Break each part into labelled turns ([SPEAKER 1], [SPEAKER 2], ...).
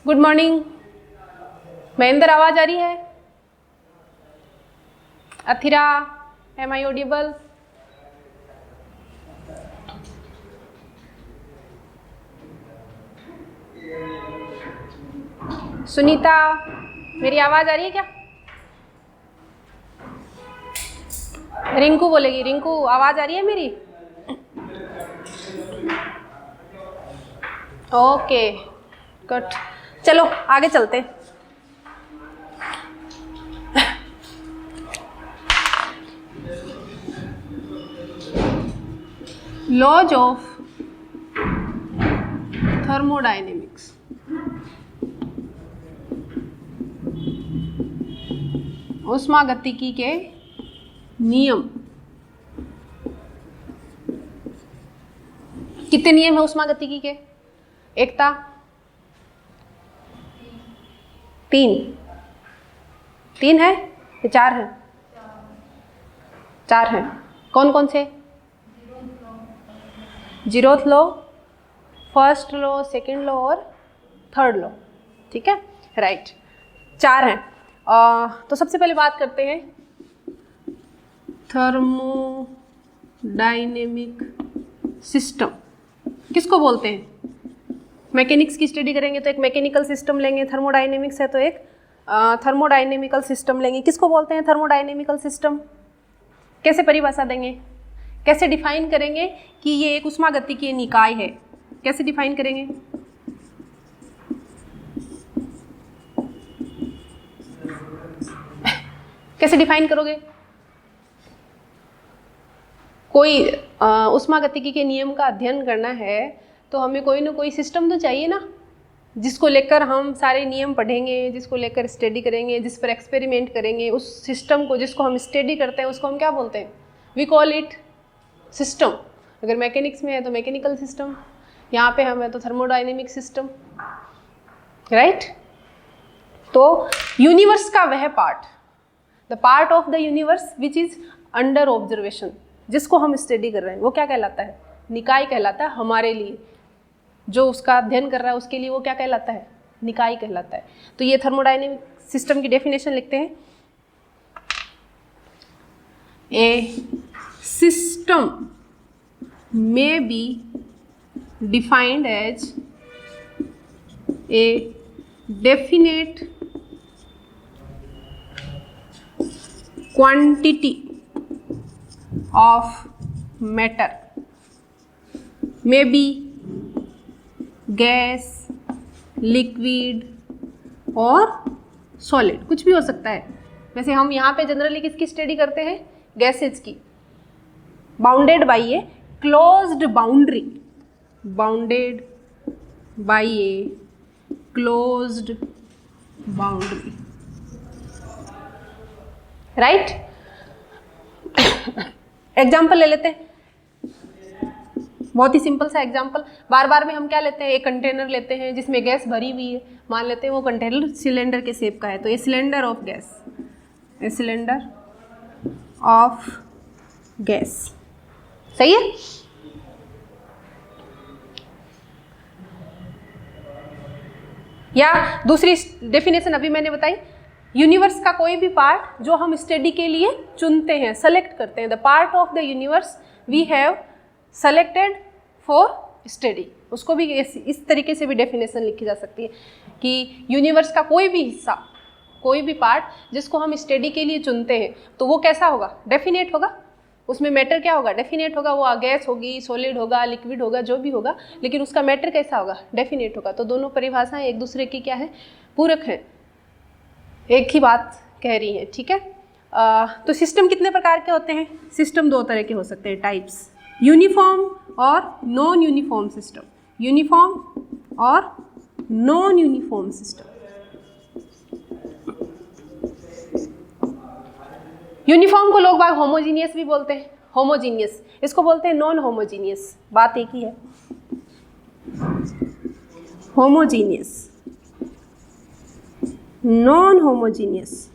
[SPEAKER 1] Good morning. Mahendra, आवाज आ रही है? Athira, M I audible? Sunita, मेरी आवाज आ रही है क्या? रिंकू बोलेगी। रिंकू, आवाज आ रही है मेरी? ओके गुड, चलो आगे चलते। Laws of thermodynamics. ऊष्मागतिकी के नियम। कितने नियम है ऊष्मागतिकी के? एकता? 3 है या 4 है? 4 है। कौन कौन से? Zeroth law, first law, second law और थर्ड लॉ। ठीक है, राइट, 4 हैं। तो सबसे पहले बात करते हैं थर्मोडायनेमिक सिस्टम किसको बोलते हैं। मैकेनिक्स की स्टडी करेंगे तो एक मैकेनिकल सिस्टम लेंगे, थर्मोडायनेमिक्स है तो एक थर्मोडायनेमिकल सिस्टम लेंगे। किसको बोलते हैं थर्मोडायनेमिकल सिस्टम? कैसे परिभाषा देंगे, कैसे डिफाइन करेंगे कि ये एक ऊष्मागतिकीय निकाय है? कैसे डिफाइन करेंगे? कैसे डिफाइन करोगे? कोई ऊष्मागतिकी के नियम का अध्ययन करना है तो हमें कोई ना कोई सिस्टम तो चाहिए ना, जिसको लेकर हम सारे नियम पढ़ेंगे, जिसको लेकर स्टडी करेंगे, जिस पर एक्सपेरिमेंट करेंगे। उस सिस्टम को जिसको हम स्टडी करते हैं उसको हम क्या बोलते हैं? We call it system. अगर मैकेनिक्स में है तो मैकेनिकल सिस्टम, यहाँ पे हम है तो थर्मोडायनेमिक सिस्टम, राइट। तो यूनिवर्स का वह part, the part of the universe which is under observation, जिसको हम स्टडी कर रहे हैं वो क्या कहलाता है? निकाय कहलाता है। हमारे लिए जो उसका अध्ययन कर रहा है उसके लिए वो क्या कहलाता है? निकाय कहलाता है। तो ये थर्मोडायनेमिक सिस्टम की डेफिनेशन लिखते हैं। A system may be defined as a definite quantity of matter, may be gas, liquid और solid, कुछ भी हो सकता है। वैसे हम यहाँ पे जनरली किसकी स्टडी करते हैं? गैसेज की। Bounded by A closed boundary, bounded by a closed boundary, right? Example ले लेते हैं, बहुत ही सिंपल सा एग्जाम्पल। बार बार में हम क्या लेते हैं? एक कंटेनर लेते हैं जिसमें गैस भरी हुई है, मान लेते हैं वो कंटेनर सिलेंडर के शेप का है, तो ये सिलेंडर ऑफ गैस, ये सिलेंडर ऑफ गैस, सही है। या दूसरी डेफिनेशन अभी मैंने बताई, यूनिवर्स का कोई भी पार्ट जो हम स्टडी के लिए चुनते हैं, सेलेक्ट करते हैं, the part of the universe we have selected for study, उसको भी इस तरीके से भी डेफिनेशन लिखी जा सकती है कि यूनिवर्स का कोई भी हिस्सा, कोई भी पार्ट जिसको हम स्टडी के लिए चुनते हैं तो वो कैसा होगा? डेफिनेट होगा। उसमें मैटर क्या होगा? डेफिनेट होगा। वो गैस होगी, सॉलिड होगा, लिक्विड होगा, जो भी होगा, लेकिन उसका मैटर कैसा होगा? डेफिनेट होगा। तो दोनों परिभाषाएं एक दूसरे की क्या है? पूरक हैं, एक ही बात कह रही है, ठीक है। तो सिस्टम कितने प्रकार के होते हैं? सिस्टम 2 तरह के हो सकते हैं, टाइप्स, यूनिफॉर्म और नॉन यूनिफॉर्म सिस्टम। यूनिफॉर्म और नॉन यूनिफॉर्म सिस्टम। यूनिफॉर्म को लोग बाग होमोजीनियस भी बोलते हैं, होमोजीनियस। इसको बोलते हैं नॉन होमोजीनियस, बात एक ही है। Homogeneous, non homogeneous.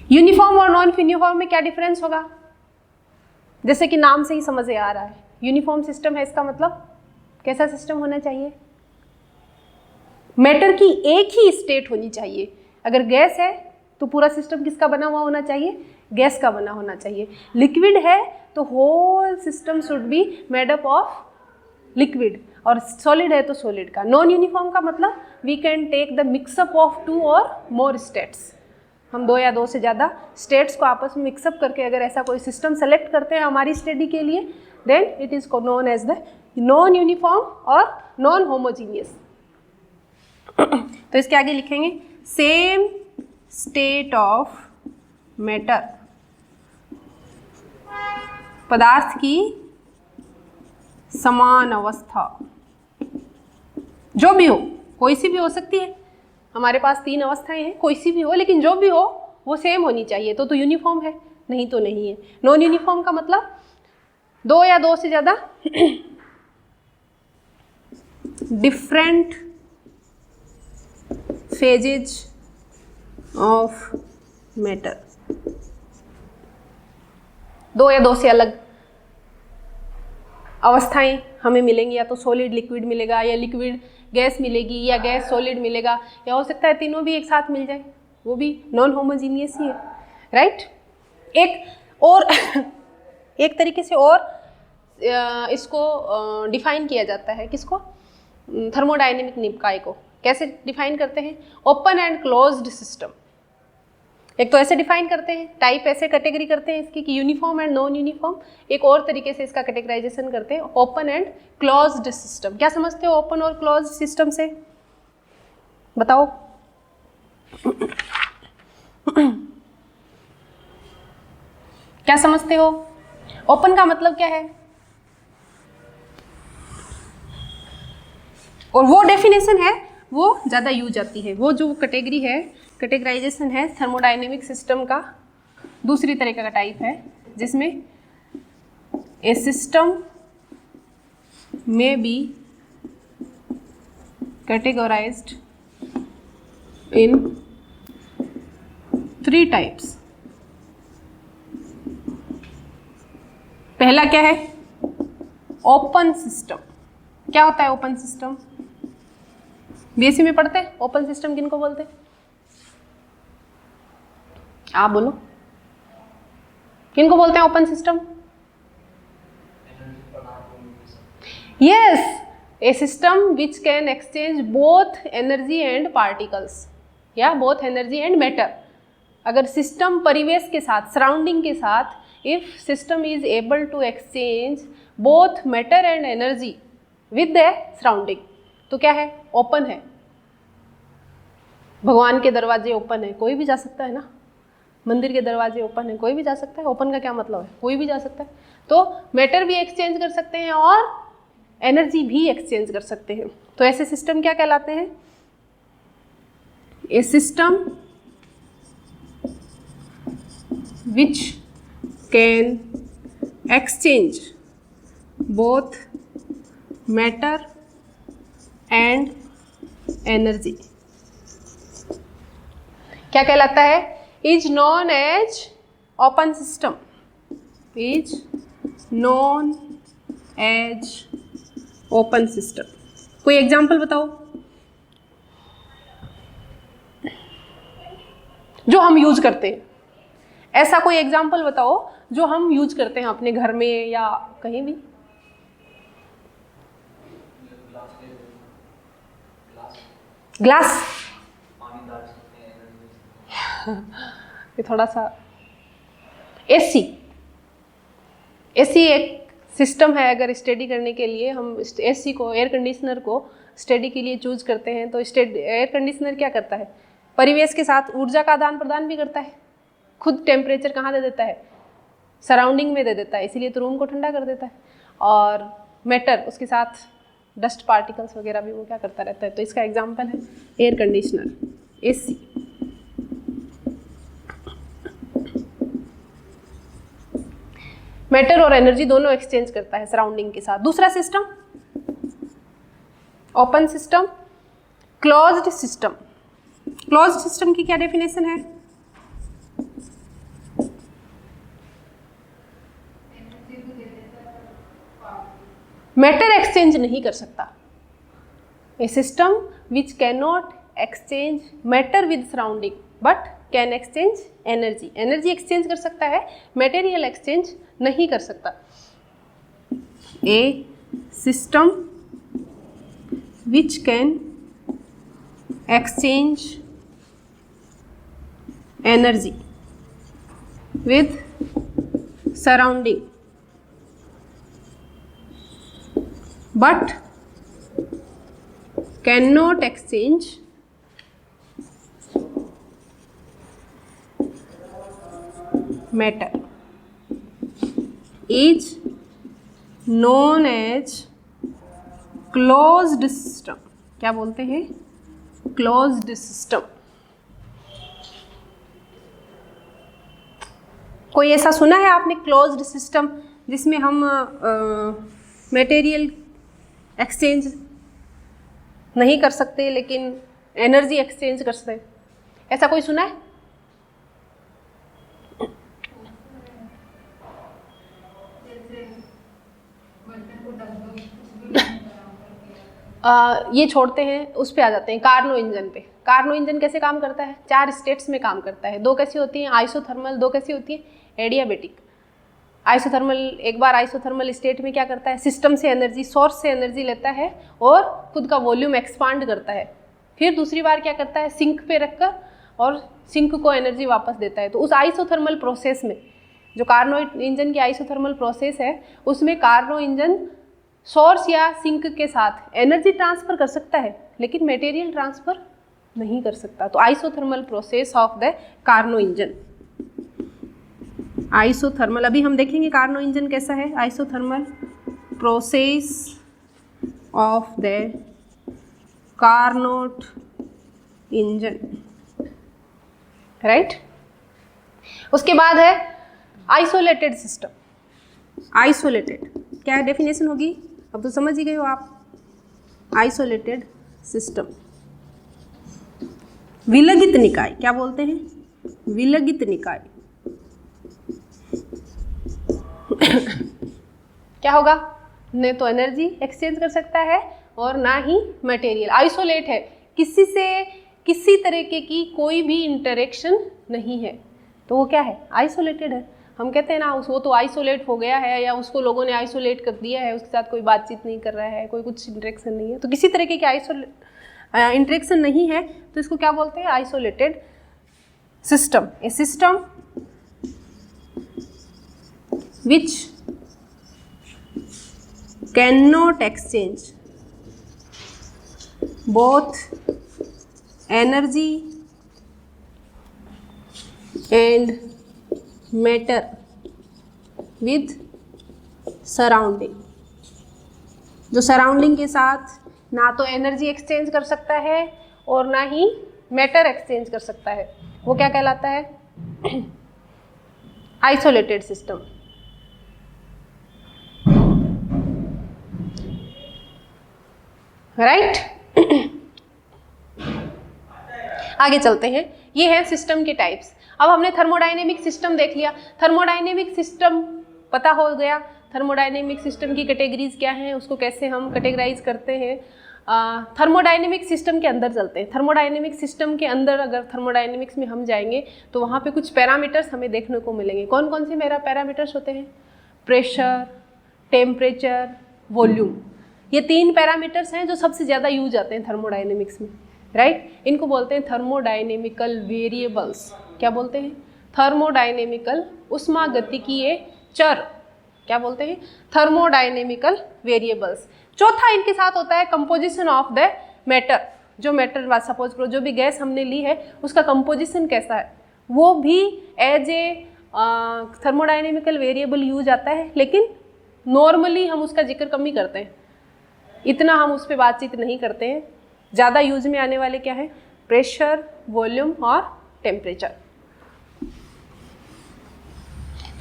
[SPEAKER 1] यूनिफॉर्म और नॉन यूनिफॉर्म में क्या डिफरेंस होगा? जैसे कि नाम से ही समझ आ रहा है, यूनिफॉर्म सिस्टम है, इसका मतलब कैसा सिस्टम होना चाहिए? मैटर की एक ही स्टेट होनी चाहिए। अगर गैस है तो पूरा सिस्टम किसका बना हुआ होना चाहिए? गैस का बना होना चाहिए। लिक्विड है तो whole system should be made up of liquid, और सॉलिड है तो सॉलिड का। नॉन यूनिफॉर्म का मतलब we can take the mix up of 2 और मोर स्टेट्स। हम 2 या 2 से ज़्यादा स्टेट्स को आपस में मिक्सअप करके अगर ऐसा कोई सिस्टम सेलेक्ट करते हैं हमारी स्टडी के लिए, then it is known as the non uniform और नॉन होमोजीनियस। तो इसके आगे लिखेंगे सेम स्टेट ऑफ मैटर, पदार्थ की समान अवस्था, जो भी हो, कोई सी भी हो सकती है। हमारे पास 3 अवस्थाएं हैं, कोई सी भी हो, लेकिन जो भी हो वो सेम होनी चाहिए, तो यूनिफॉर्म है, नहीं तो नहीं है। नॉन यूनिफॉर्म का मतलब 2 या 2 से ज़्यादा डिफरेंट फेजेज ऑफ मैटर, 2 या 2 से अलग अवस्थाएं हमें मिलेंगी। या तो सॉलिड लिक्विड मिलेगा, या लिक्विड गैस मिलेगी, या गैस सॉलिड मिलेगा, या हो सकता है तीनों भी एक साथ मिल जाए, वो भी नॉन होमोजीनियस ही है, राइट। एक और एक तरीके से और इसको डिफाइन किया जाता है, किसको? थर्मोडायनेमिक निकाय को। कैसे डिफाइन करते हैं? Open and closed system. एक तो ऐसे डिफाइन करते हैं, टाइप ऐसे कैटेगरी करते हैं इसकी कि यूनिफॉर्म एंड नॉन यूनिफॉर्म। एक और तरीके से इसका कैटेगराइजेशन करते हैं, ओपन एंड क्लोज्ड सिस्टम। क्या समझते हो ओपन और क्लोज्ड सिस्टम से? बताओ। क्या समझते हो? ओपन का मतलब क्या है? और वो डेफिनेशन है, वो ज़्यादा यूज आती है। वो जो कैटेगरी है, कैटेगराइजेशन है थर्मोडायनेमिक सिस्टम का, दूसरी तरह का टाइप है, जिसमें ए सिस्टम में बी कैटेगराइज्ड इन 3 टाइप्स। पहला क्या है? Open system. क्या होता है ओपन सिस्टम? बीएससी में पढ़ते हैं ओपन सिस्टम किनको बोलते हैं? आप बोलो, किनको बोलते हैं open system? Yes, a system which can exchange both energy and particles, या बोथ एनर्जी एंड मैटर। अगर सिस्टम परिवेश के साथ, सराउंडिंग के साथ, if system is able to exchange both matter and energy with the surrounding, तो क्या है? ओपन है। भगवान के दरवाजे ओपन है, कोई भी जा सकता है ना। मंदिर के दरवाजे ओपन है, कोई भी जा सकता है। ओपन का क्या मतलब है? कोई भी जा सकता है। तो मैटर भी एक्सचेंज कर सकते हैं और एनर्जी भी एक्सचेंज कर सकते हैं। तो ऐसे सिस्टम क्या कहलाते हैं? A system which can exchange both matter and energy क्या कहलाता है? Is known as open system, is known as open system. कोई एग्जाम्पल बताओ जो हम यूज करते हैं। ऐसा कोई एग्जाम्पल बताओ जो हम यूज करते हैं अपने घर में या कहीं भी। ग्लास, ये थोड़ा सा। एसी, एसी एक सिस्टम है। अगर स्टडी करने के लिए हम एसी को, एयर कंडीशनर को स्टडी के लिए चूज करते हैं, तो एयर कंडीशनर क्या करता है? परिवेश के साथ ऊर्जा का आदान प्रदान भी करता है। खुद टेम्परेचर कहाँ दे देता है? सराउंडिंग में दे देता है, इसीलिए तो रूम को ठंडा कर देता है। और मैटर, उसके साथ डस्ट पार्टिकल्स वगैरह भी वो क्या करता रहता है। तो इसका एग्जाम्पल है एयर कंडीशनर, एसी। मैटर और एनर्जी दोनों एक्सचेंज करता है सराउंडिंग के साथ। दूसरा system open system, closed system. Closed system की क्या डेफिनेशन है? मैटर एक्सचेंज नहीं कर सकता। A system which can not exchange matter with surrounding but can exchange energy. Energy exchange कर सकता है, मटेरियल एक्सचेंज नहीं कर सकता। A system which can exchange energy with surrounding but cannot exchange matter is known as closed system। क्या बोलते हैं? closed system। कोई ऐसा सुना है आपने क्लोज्ड सिस्टम जिसमें हम मटेरियल एक्सचेंज नहीं कर सकते लेकिन एनर्जी एक्सचेंज कर सकते? ऐसा कोई सुना है? ये छोड़ते हैं, उस पे आ जाते हैं कार्नो इंजन पे। कार्नो इंजन कैसे काम करता है? 4 स्टेट्स में काम करता है। 2 कैसी होती हैं? आइसोथर्मल। 2 कैसी होती है? एडियाबेटिक। आइसोथर्मल, एक बार आइसोथर्मल स्टेट में क्या करता है? सिस्टम से एनर्जी, सोर्स से एनर्जी लेता है और खुद का वॉल्यूम एक्सपांड करता है। फिर दूसरी बार क्या करता है? सिंक पे रखकर और सिंक को एनर्जी वापस देता है। तो उस आइसोथर्मल प्रोसेस में, जो कार्नो इंजन की आइसोथर्मल प्रोसेस है, उसमें कार्नो इंजन सोर्स या सिंक के साथ एनर्जी ट्रांसफ़र कर सकता है लेकिन मटेरियल ट्रांसफ़र नहीं कर सकता। तो isothermal process of the Carnot engine. Isothermal, अभी हम देखेंगे कार्नो इंजन कैसा है। Isothermal process of the Carnot engine, right. उसके बाद है आइसोलेटेड सिस्टम। आइसोलेटेड क्या डेफिनेशन होगी? अब तो समझ ही गए हो आप। आइसोलेटेड सिस्टम, विलगित निकाय। क्या बोलते हैं? विलगित निकाय। क्या होगा? न तो एनर्जी एक्सचेंज कर सकता है और ना ही मटेरियल। आइसोलेट है, किसी से किसी तरीके की कोई भी इंटरेक्शन नहीं है, तो वो क्या है? आइसोलेटेड है। हम कहते हैं ना वो तो आइसोलेट हो गया है, या उसको लोगों ने आइसोलेट कर दिया है, उसके साथ कोई बातचीत नहीं कर रहा है, कोई कुछ इंटरेक्शन नहीं है। तो किसी तरीके की इंटरेक्शन नहीं है, तो इसको क्या बोलते हैं? Isolated system. A system which cannot exchange both energy and matter with surrounding। जो सराउंडिंग के साथ ना तो एनर्जी एक्सचेंज कर सकता है और ना ही मैटर एक्सचेंज कर सकता है, वो क्या कहलाता है? Isolated system. राइट। आगे चलते हैं। ये है सिस्टम के टाइप्स। अब हमने थर्मोडायनेमिक सिस्टम देख लिया। थर्मोडायनेमिक सिस्टम पता हो गया। थर्मोडायनेमिक सिस्टम की कैटेगरीज क्या हैं, उसको कैसे हम कैटेगराइज करते हैं। थर्मोडायनेमिक सिस्टम के अंदर चलते हैं। थर्मोडायनेमिक सिस्टम के अंदर अगर थर्मोडायनेमिक्स में हम जाएंगे तो वहाँ पे कुछ पैरामीटर्स हमें देखने को मिलेंगे। कौन कौन से मेरा पैरामीटर्स होते हैं? Pressure, temperature, volume. ये 3 पैरामीटर्स हैं जो सबसे ज़्यादा यूज आते हैं थर्मोडायनेमिक्स में, राइट। इनको बोलते हैं थर्मोडायनेमिकल वेरिएबल्स। क्या बोलते हैं? थर्मोडायनेमिकल उष्मागतिकीय चर। क्या बोलते हैं? Thermodynamical variables. चौथा इनके साथ होता है कंपोजिशन ऑफ द मैटर। जो मैटर सपोज करो जो भी गैस हमने ली है उसका कंपोजिशन कैसा है, वो भी as a thermodynamical variable use आता है, लेकिन नॉर्मली हम उसका जिक्र कम ही करते हैं, इतना हम उस पर बातचीत नहीं करते हैं। ज़्यादा यूज में आने वाले क्या है? प्रेशर, वॉल्यूम और टेम्परेचर।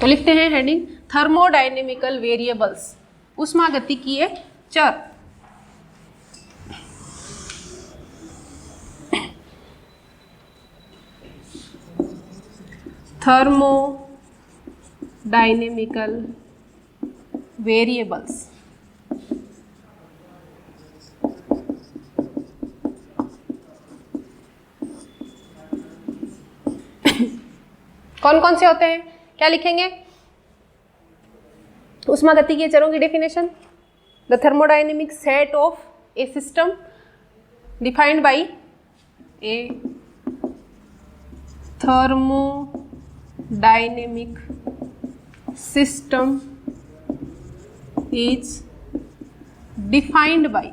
[SPEAKER 1] तो लिखते हैं हेडिंग थर्मोडायनेमिकल वेरिएबल्स, उष्मागतिकीय चर। Thermodynamical variables. कौन कौन से होते हैं, क्या लिखेंगे? ऊष्मागतिकीय चरों की definition, the thermodynamic set of A system defined by A thermodynamic system is defined by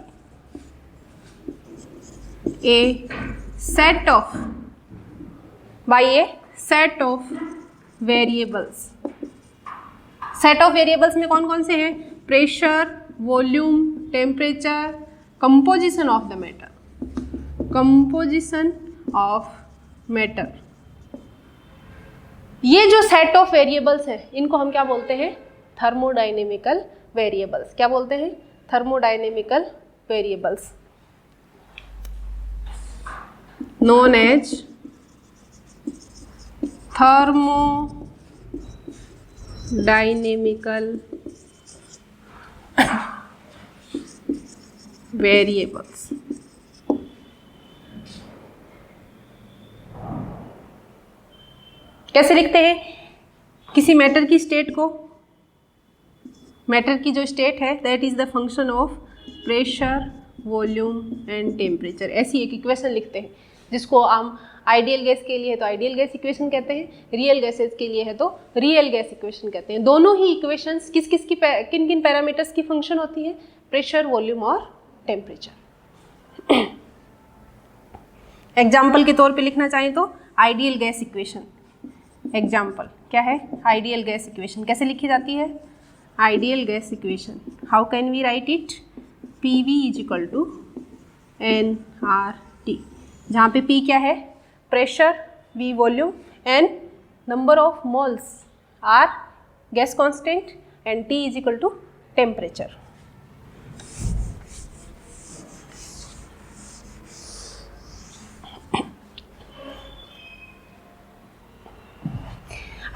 [SPEAKER 1] a set of variables. Set of variables में कौन कौन से हैं? Pressure, volume, temperature, composition of the matter, composition of matter. ये जो set of variables हैं इनको हम क्या बोलते हैं? Thermodynamical variables. क्या बोलते हैं? Thermodynamical variables, known as thermodynamical variables. कैसे लिखते हैं किसी मैटर की स्टेट को? मैटर की जो स्टेट है that is the function of pressure, volume and temperature. ऐसी एक इक्वेशन लिखते हैं जिसको हम आइडियल गैस के लिए है तो आइडियल गैस इक्वेशन कहते हैं, रियल गैसेस के लिए है तो रियल गैस इक्वेशन कहते हैं। दोनों ही इक्वेशंस किस किस की किन किन पैरामीटर्स की फंक्शन होती है? प्रेशर, वॉल्यूम और टेम्परेचर। एग्जाम्पल के तौर पे लिखना चाहें तो आइडियल गैस इक्वेशन, एग्जाम्पल क्या है? आइडियल गैस इक्वेशन कैसे लिखी जाती है? Ideal gas equation, how can we write it? PV is equal to nRT, जहाँ पे P क्या है? Pressure, V volume and number of moles, R gas constant and T is equal to temperature.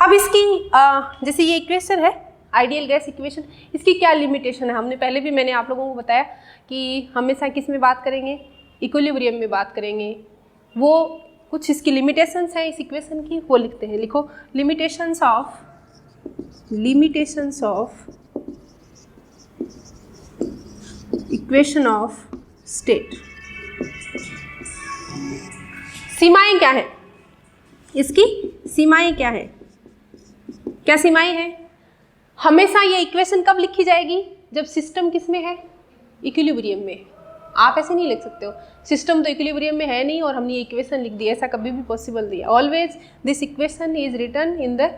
[SPEAKER 1] अब इसकी जैसे ये इक्वेशन है ideal gas equation, इसकी क्या लिमिटेशन है? हमने पहले भी मैंने आप लोगों को बताया कि हमेशा किस में बात करेंगे? इक्विलिब्रियम में बात करेंगे। वो कुछ इसकी लिमिटेशंस हैं इस इक्वेशन की, वो लिखते हैं। लिखो limitations of equation of state. सीमाएं क्या है इसकी? सीमाएं क्या है? क्या सीमाएं हैं? हमेशा ये इक्वेशन कब लिखी जाएगी? जब सिस्टम किस में है? इक्विलिब्रियम में। आप ऐसे नहीं लिख सकते हो सिस्टम तो इक्विलिब्रियम में है नहीं और हमने ये इक्वेशन लिख दी, ऐसा कभी भी पॉसिबल नहीं है। Always this equation is written in the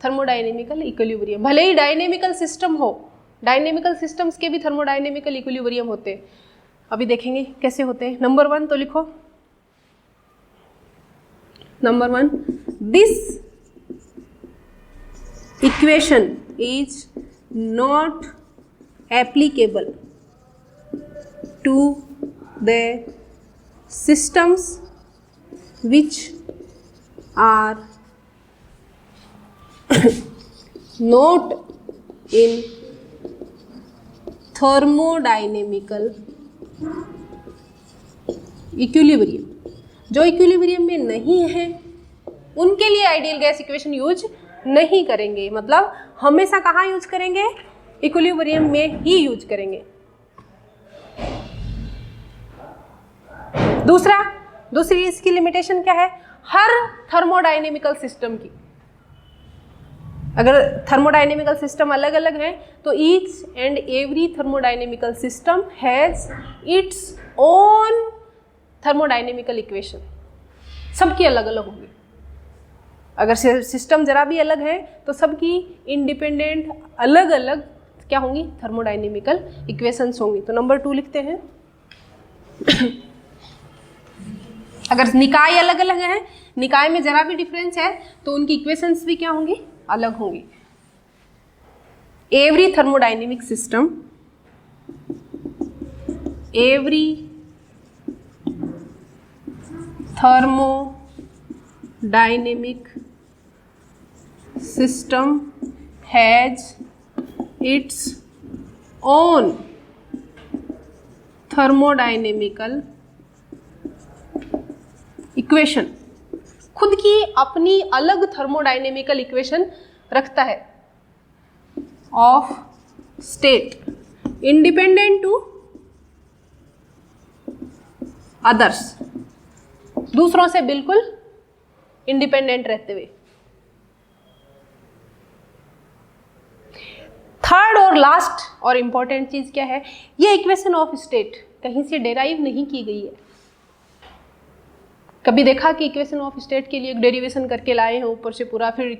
[SPEAKER 1] thermodynamical equilibrium. भले ही डायनेमिकल सिस्टम हो, डायनेमिकल सिस्टम्स के भी थर्मोडायनेमिकल इक्विलिब्रियम होते हैं। अभी देखेंगे कैसे होते हैं। नंबर 1 तो लिखो, number 1, this equation is not applicable to the systems which are not in thermodynamical equilibrium। जो इक्विलिब्रियम में नहीं है उनके लिए आइडियल गैस इक्वेशन यूज नहीं करेंगे। मतलब हमेशा कहाँ यूज करेंगे? इक्विलिब्रियम में ही यूज करेंगे। दूसरी इसकी लिमिटेशन क्या है? हर थर्मोडायनेमिकल सिस्टम की, अगर थर्मोडायनेमिकल सिस्टम अलग अलग है तो each and every thermodynamical system has its own thermodynamical equation. सबकी अलग अलग होगी। अगर सिस्टम जरा भी अलग है तो सबकी इंडिपेंडेंट अलग अलग क्या होंगी? थर्मोडायनेमिकल इक्वेशंस होंगी। तो नंबर 2 लिखते हैं। अगर निकाय अलग अलग है, निकाय में जरा भी डिफरेंस है तो उनकी इक्वेशंस भी क्या होंगी? अलग होंगी। Every thermodynamic system, every thermodynamic system has its own thermodynamical equation। खुद की अपनी अलग थर्मोडायनेमिकल इक्वेशन रखता है of state independent to others, दूसरों से बिल्कुल इंडिपेंडेंट रहते हुए। थर्ड और लास्ट और इंपॉर्टेंट चीज क्या है, ये इक्वेशन ऑफ स्टेट कहीं से डेराइव नहीं की गई है। कभी देखा कि इक्वेशन ऑफ स्टेट के लिए एक डेरिवेशन करके लाए हैं ऊपर से पूरा, फिर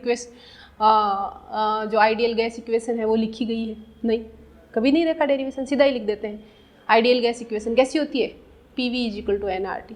[SPEAKER 1] जो आइडियल गैस इक्वेशन है वो लिखी गई है? नहीं, कभी नहीं देखा डेरिवेशन, सीधा ही लिख देते हैं। आइडियल गैस इक्वेशन कैसी होती है? PV = nRT।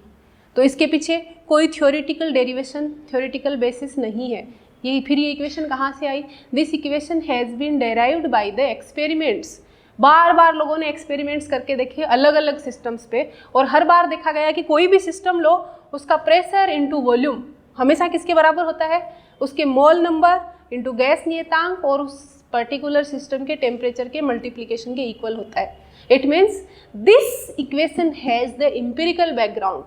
[SPEAKER 1] तो इसके पीछे कोई थ्योरेटिकल डेरिवेशन, थ्योरेटिकल बेसिस नहीं है। ये फिर ये इक्वेशन कहाँ से आई? This equation has been derived by the experiments. बार बार लोगों ने एक्सपेरिमेंट्स करके देखे अलग अलग सिस्टम्स पे, और हर बार देखा गया कि कोई भी सिस्टम लो, उसका प्रेशर इनटू वॉल्यूम हमेशा किसके बराबर होता है? उसके मोल नंबर इनटू गैस नियतांक और उस पर्टिकुलर सिस्टम के टेम्परेचर के मल्टीप्लिकेशन के इक्वल होता है। It means this equation has the empirical background.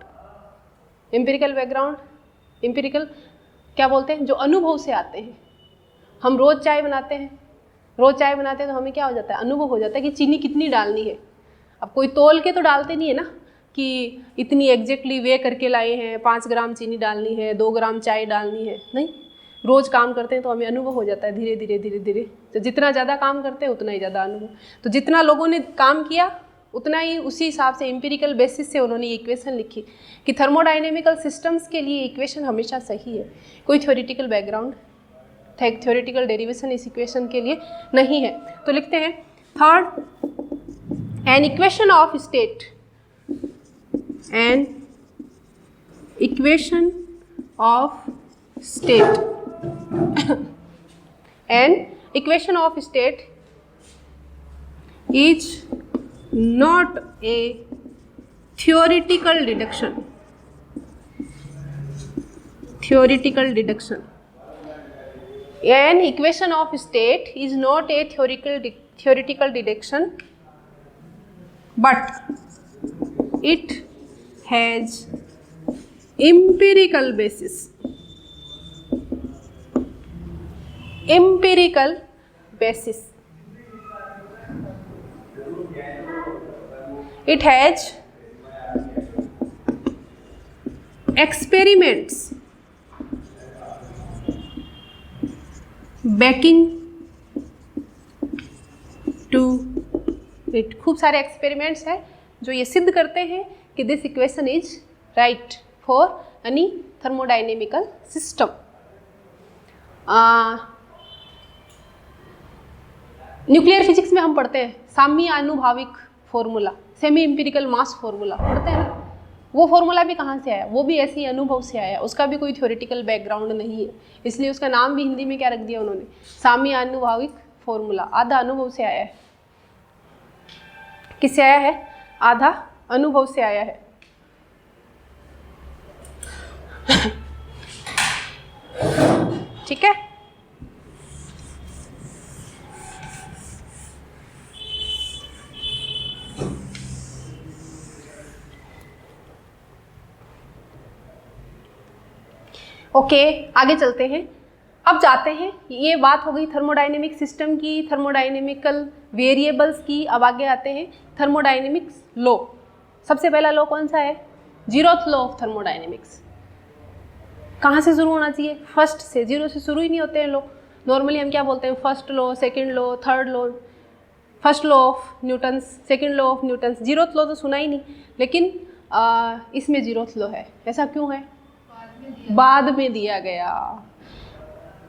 [SPEAKER 1] Empirical background, empirical क्या बोलते हैं? जो अनुभव से आते हैं। हम रोज़ चाय बनाते हैं, रोज़ चाय बनाते हैं तो हमें क्या हो जाता है? अनुभव हो जाता है कि चीनी कितनी डालनी है। अब कोई तोल के तो डालते नहीं है ना कि इतनी एग्जैक्टली वे करके लाए हैं, 5 ग्राम चीनी डालनी है, 2 ग्राम चाय डालनी है, नहीं। रोज़ काम करते हैं तो हमें अनुभव हो जाता है धीरे धीरे धीरे धीरे। तो जितना ज़्यादा काम करते हैं उतना ही ज़्यादा अनुभव। तो जितना लोगों ने काम किया उतना ही उसी हिसाब से एम्पिरिकल बेसिस से उन्होंने इक्वेशन लिखी कि थर्मोडायनेमिकल सिस्टम्स के लिए इक्वेशन हमेशा सही है। कोई थ्योरेटिकल बैकग्राउंड, थ्योरेटिकल डेरिवेशन इस इक्वेशन के लिए नहीं है। तो लिखते हैं third, an equation of state, an equation of state an equation of state is not a theoretical deduction. Theoretical deduction. An equation of state is not a theoretical deduction, but it has empirical basis. Empirical basis. It has experiments backing to it. खूब सारे experiments हैं जो ये सिद्ध करते हैं कि this equation is right for any thermodynamical system. Nuclear physics में हम पढ़ते हैं साम्य आनुभाविक formula, semi empirical mass formula पढ़ते हैं ना। वो फॉर्मूला भी कहाँ से आया? वो भी ऐसे ही अनुभव से आया। उसका भी कोई थ्योरेटिकल बैकग्राउंड नहीं है, इसलिए उसका नाम भी हिंदी में क्या रख दिया उन्होंने? साम्य आनुभाविक फॉर्मूला। आधा अनुभव से आया है। किससे आया है? आधा अनुभव से आया है। ठीक है। ओके, आगे चलते हैं। अब जाते हैं, ये बात हो गई थर्मोडायनेमिक सिस्टम की, थर्मोडायनेमिकल वेरिएबल्स की। अब आगे आते हैं थर्मोडायनेमिक्स लॉ। सबसे पहला लॉ कौन सा है? 0th law of thermodynamics. कहाँ से शुरू होना चाहिए? फर्स्ट से। 0 से शुरू ही नहीं होते हैं लॉ। नॉर्मली हम क्या बोलते हैं? First law, second law, third law. First law of Newton's, second law of Newton's. 0th law तो सुना ही नहीं, लेकिन इसमें 0th लॉ है। ऐसा क्यों है? बाद में दिया गया।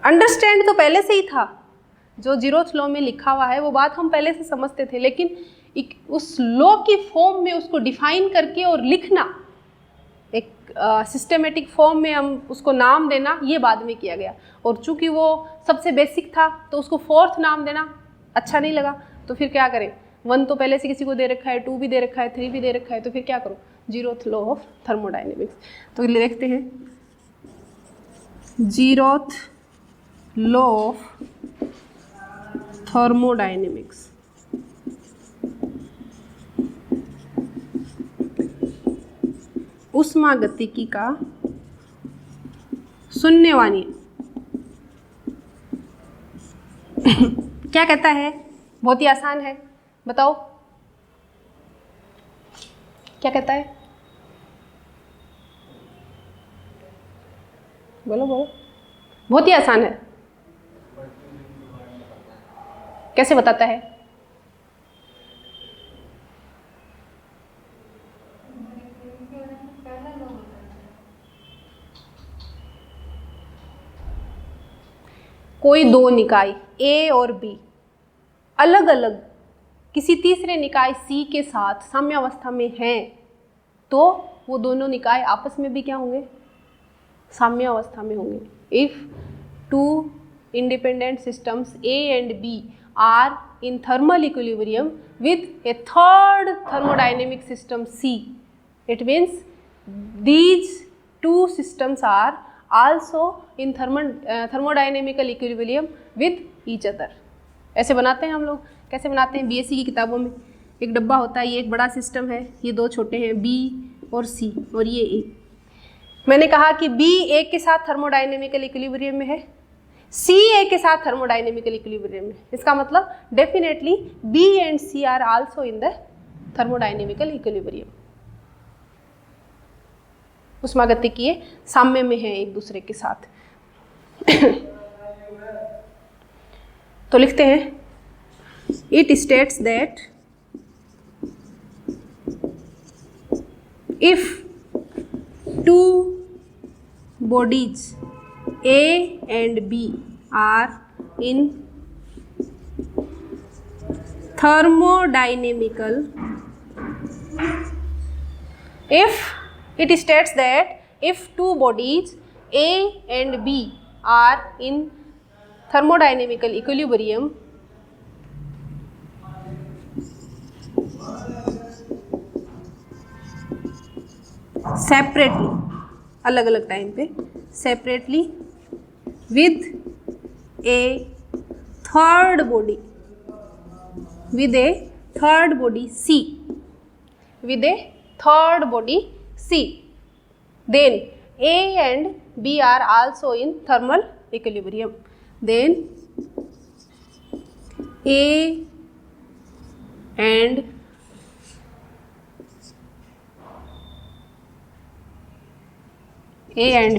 [SPEAKER 1] अंडरस्टैंड तो पहले से ही था, जो 0th लॉ में लिखा हुआ है वो बात हम पहले से समझते थे, लेकिन उस लॉ की फॉर्म में उसको डिफाइन करके और लिखना, एक सिस्टेमेटिक फॉर्म में हम उसको नाम देना, ये बाद में किया गया। और चूंकि वो सबसे बेसिक था तो उसको 4th नाम देना अच्छा नहीं लगा, तो फिर क्या करें? 1 तो पहले से किसी को दे रखा है, 2 भी दे रखा है, 3 भी दे रखा है, तो फिर क्या करो? 0th law of thermodynamics. तो देखते हैं 0th लॉ ऑफ थर्मोडायनेमिक्स। उष्मागतिकी का शून्यवा नियम क्या कहता है? बहुत ही आसान है, बताओ क्या कहता है? बोलो बोलो। बहुत ही आसान है। कैसे बताता है? कोई दो निकाय A और B अलग अलग किसी तीसरे निकाय C के साथ साम्यावस्था में हैं, तो वो दोनों निकाय आपस में भी क्या होंगे? साम्यावस्था में होंगे। If two independent systems A and B are in thermal equilibrium with a third thermodynamic system C, it means these two systems are also in thermodynamical equilibrium with each other। ऐसे बनाते हैं हम लोग। कैसे बनाते हैं? BSc की किताबों में एक डब्बा होता है, ये एक बड़ा सिस्टम है, ये दो छोटे हैं B और C और ये A। मैंने कहा कि B A के साथ थर्मोडायनेमिकल इक्विलिब्रियम में है, C A के साथ थर्मोडायनेमिकल इक्विलिब्रियम में। इसका मतलब definitely B and C are also in the thermodynamical equilibrium. उष्मागतिकीय साम्य में है एक दूसरे के साथ। तो लिखते हैं, it states that if two bodies A and B are in thermodynamical, if it states that if two bodies A and B are in thermodynamical equilibrium separately, अलग अलग टाइम पे, separately with A third body, with A third body C, with A third body C, then A and B are also in thermal equilibrium, then A and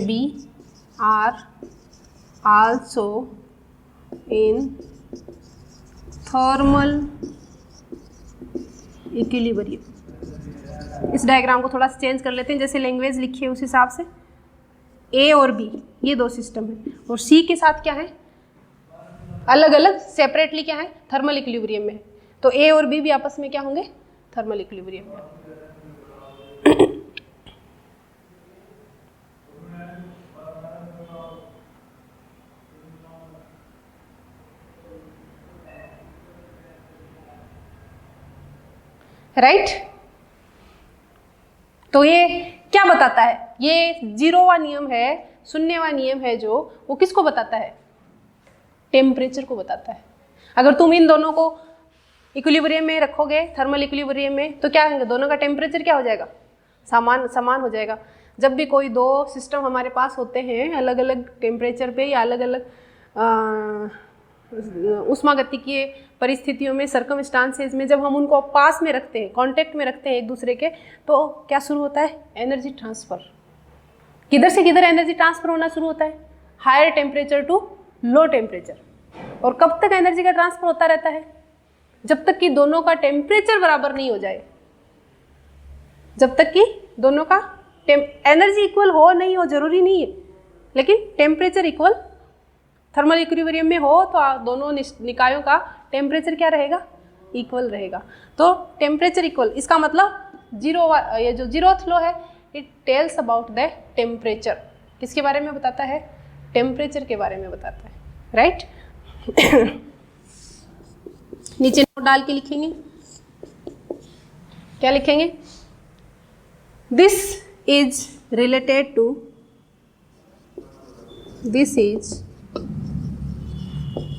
[SPEAKER 1] B are also in thermal equilibrium। इस diagram को थोड़ा सा change कर लेते हैं, जैसे language लिखी है उस हिसाब से। A और B ये दो सिस्टम है, और C के साथ क्या है? अलग अलग सेपरेटली क्या है? थर्मल इक्विलिब्रियम में है। तो A और B भी आपस में क्या होंगे? थर्मल इक्विलिब्रियम में। राइट तो ये क्या बताता है? ये जीरोवा नियम है, शून्यवा नियम है, जो वो किसको बताता है? टेम्परेचर को बताता है। अगर तुम इन दोनों को इक्विलिब्रियम में रखोगे, थर्मल इक्विलिब्रियम में, तो क्या होगा? दोनों का टेम्परेचर क्या हो जाएगा? समान हो जाएगा। जब भी कोई दो सिस्टम हमारे पास होते हैं अलग अलग टेम्परेचर पे या अलग अलग उष्मागतिकीय परिस्थितियों में, सर्कमस्टांसेस में, जब हम उनको पास में रखते हैं, कांटेक्ट में रखते हैं एक दूसरे के, तो क्या शुरू होता है? Energy transfer. किधर से किधर एनर्जी ट्रांसफर होना शुरू होता है? Higher temperature to low temperature. और कब तक एनर्जी का ट्रांसफर होता रहता है? जब तक कि दोनों का टेम्परेचर बराबर नहीं हो जाए। जब तक कि दोनों का एनर्जी इक्वल हो, नहीं हो जरूरी नहीं है, लेकिन टेम्परेचर इक्वल, थर्मल इक्विलिब्रियम में हो तो दोनों निकायों का टेम्परेचर क्या रहेगा? इक्वल रहेगा। तो टेम्परेचर इक्वल, इसका मतलब ये जो जीरोथ लॉ है, it tells about the temperature. किसके बारे में बताता है? टेम्परेचर के बारे में बताता है। राइट नीचे नोट डाल के लिखेंगे, क्या लिखेंगे? This is related to, this is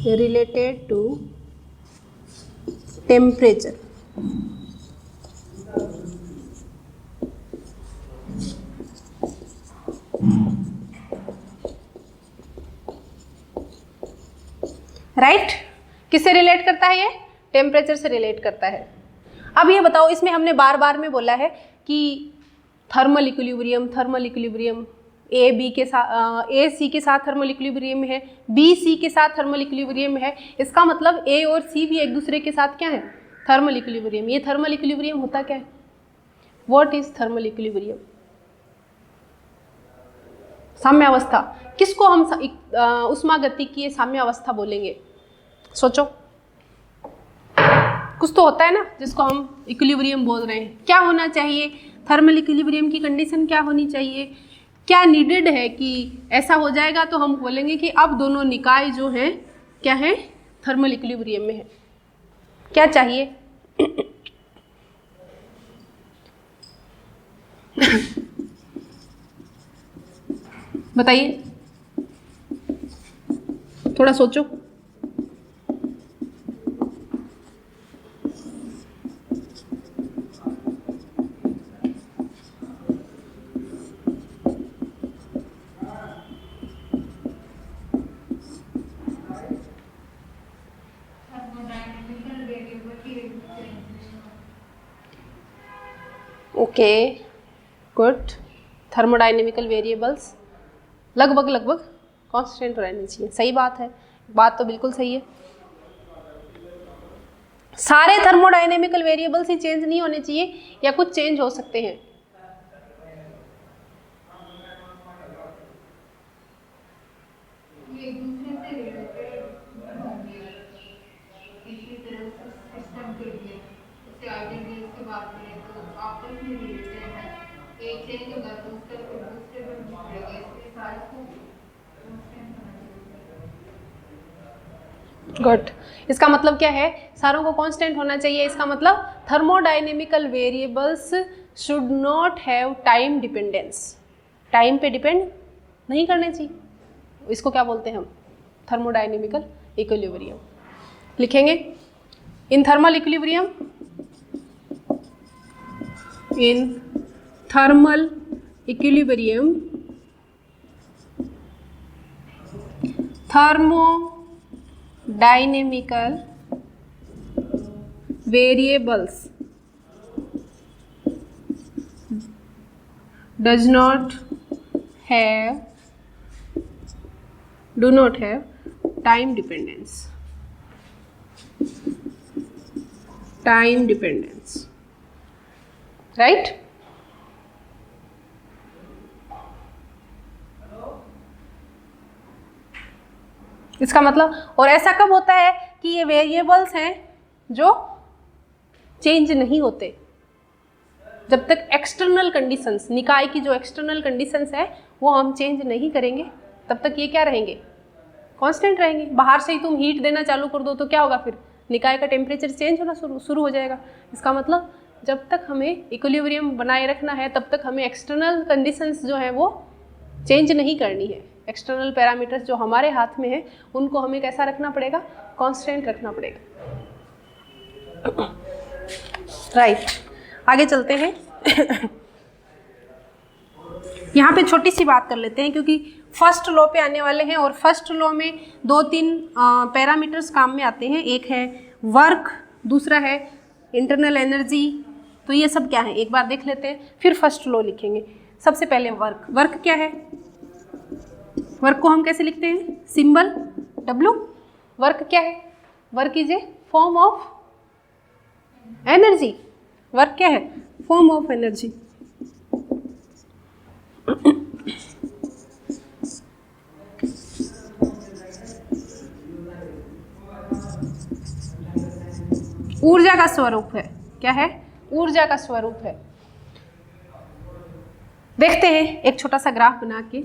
[SPEAKER 1] related to temperature। Right. किससे रिलेट करता है ये? टेम्परेचर से रिलेट करता है। अब ये बताओ, इसमें हमने बार बार में बोला है कि थर्मल इक्विलिब्रियम ए बी के साथ, ए सी के साथ थर्मल इक्विलिब्रियम है, बी सी के साथ थर्मल इक्विलिब्रियम है। इसका मतलब ए और सी भी एक दूसरे के साथ क्या है? Thermal equilibrium. ये थर्मल इक्विलिब्रियम होता क्या है? What is thermal equilibrium? साम्यावस्था। किसको हम उष्मागतिकीय साम्यावस्था बोलेंगे? सोचो, कुछ तो होता है ना जिसको हम इक्विलिब्रियम बोल रहे हैं। क्या होना चाहिए? थर्मल इक्विलिब्रियम की कंडीशन क्या होनी चाहिए? क्या नीडेड है कि ऐसा हो जाएगा तो हम बोलेंगे कि अब दोनों निकाय जो हैं क्या है? थर्मल इक्विलिब्रियम में है। क्या चाहिए? बताइए, थोड़ा सोचो। Okay, good. थर्मोडाइनेमिकल वेरिएबल्स लगभग कांस्टेंट रहनी चाहिए। सही बात है, बात तो बिल्कुल सही है। सारे थर्मोडाइनेमिकल वेरिएबल्स ही चेंज नहीं होने चाहिए या कुछ चेंज हो सकते हैं? गुड। इसका मतलब क्या है? सारों को कांस्टेंट होना चाहिए। इसका मतलब thermodynamical variables should not have time dependence. Time पे डिपेंड नहीं करने चाहिए। इसको क्या बोलते हैं हम? Thermodynamical equilibrium. लिखेंगे in thermal equilibrium, in thermal equilibrium thermodynamical variables do not have time dependence. Right? इसका मतलब, और ऐसा कब होता है कि ये वेरिएबल्स हैं जो चेंज नहीं होते? जब तक एक्सटर्नल कंडीशंस, निकाय की जो एक्सटर्नल कंडीशंस है वो हम चेंज नहीं करेंगे, तब तक ये क्या रहेंगे? कांस्टेंट रहेंगे। बाहर से ही तुम हीट देना चालू कर दो तो क्या होगा? फिर निकाय का टेम्परेचर चेंज होना शुरू हो जाएगा। इसका मतलब जब तक हमें इक्विलिब्रियम बनाए रखना है तब तक हमें एक्सटर्नल कंडीशंस जो है वो चेंज नहीं करनी है। एक्सटर्नल पैरामीटर्स जो हमारे हाथ में है उनको हमें कैसा रखना पड़ेगा? कांस्टेंट रखना पड़ेगा। राइट, आगे चलते हैं। यहाँ पे छोटी सी बात कर लेते हैं क्योंकि फर्स्ट लॉ पे आने वाले हैं और फर्स्ट लॉ में 2-3 पैरामीटर्स काम में आते हैं। एक है वर्क, दूसरा है इंटरनल एनर्जी। तो ये सब क्या है एक बार देख लेते हैं, फिर फर्स्ट लॉ लिखेंगे। सबसे पहले वर्क। वर्क क्या है? वर्क को हम कैसे लिखते हैं? Symbol W। वर्क क्या है? Work is a form of energy. Work क्या है? Form of energy. ऊर्जा का स्वरूप है। क्या है? ऊर्जा का स्वरूप है। देखते हैं एक छोटा सा ग्राफ बना के।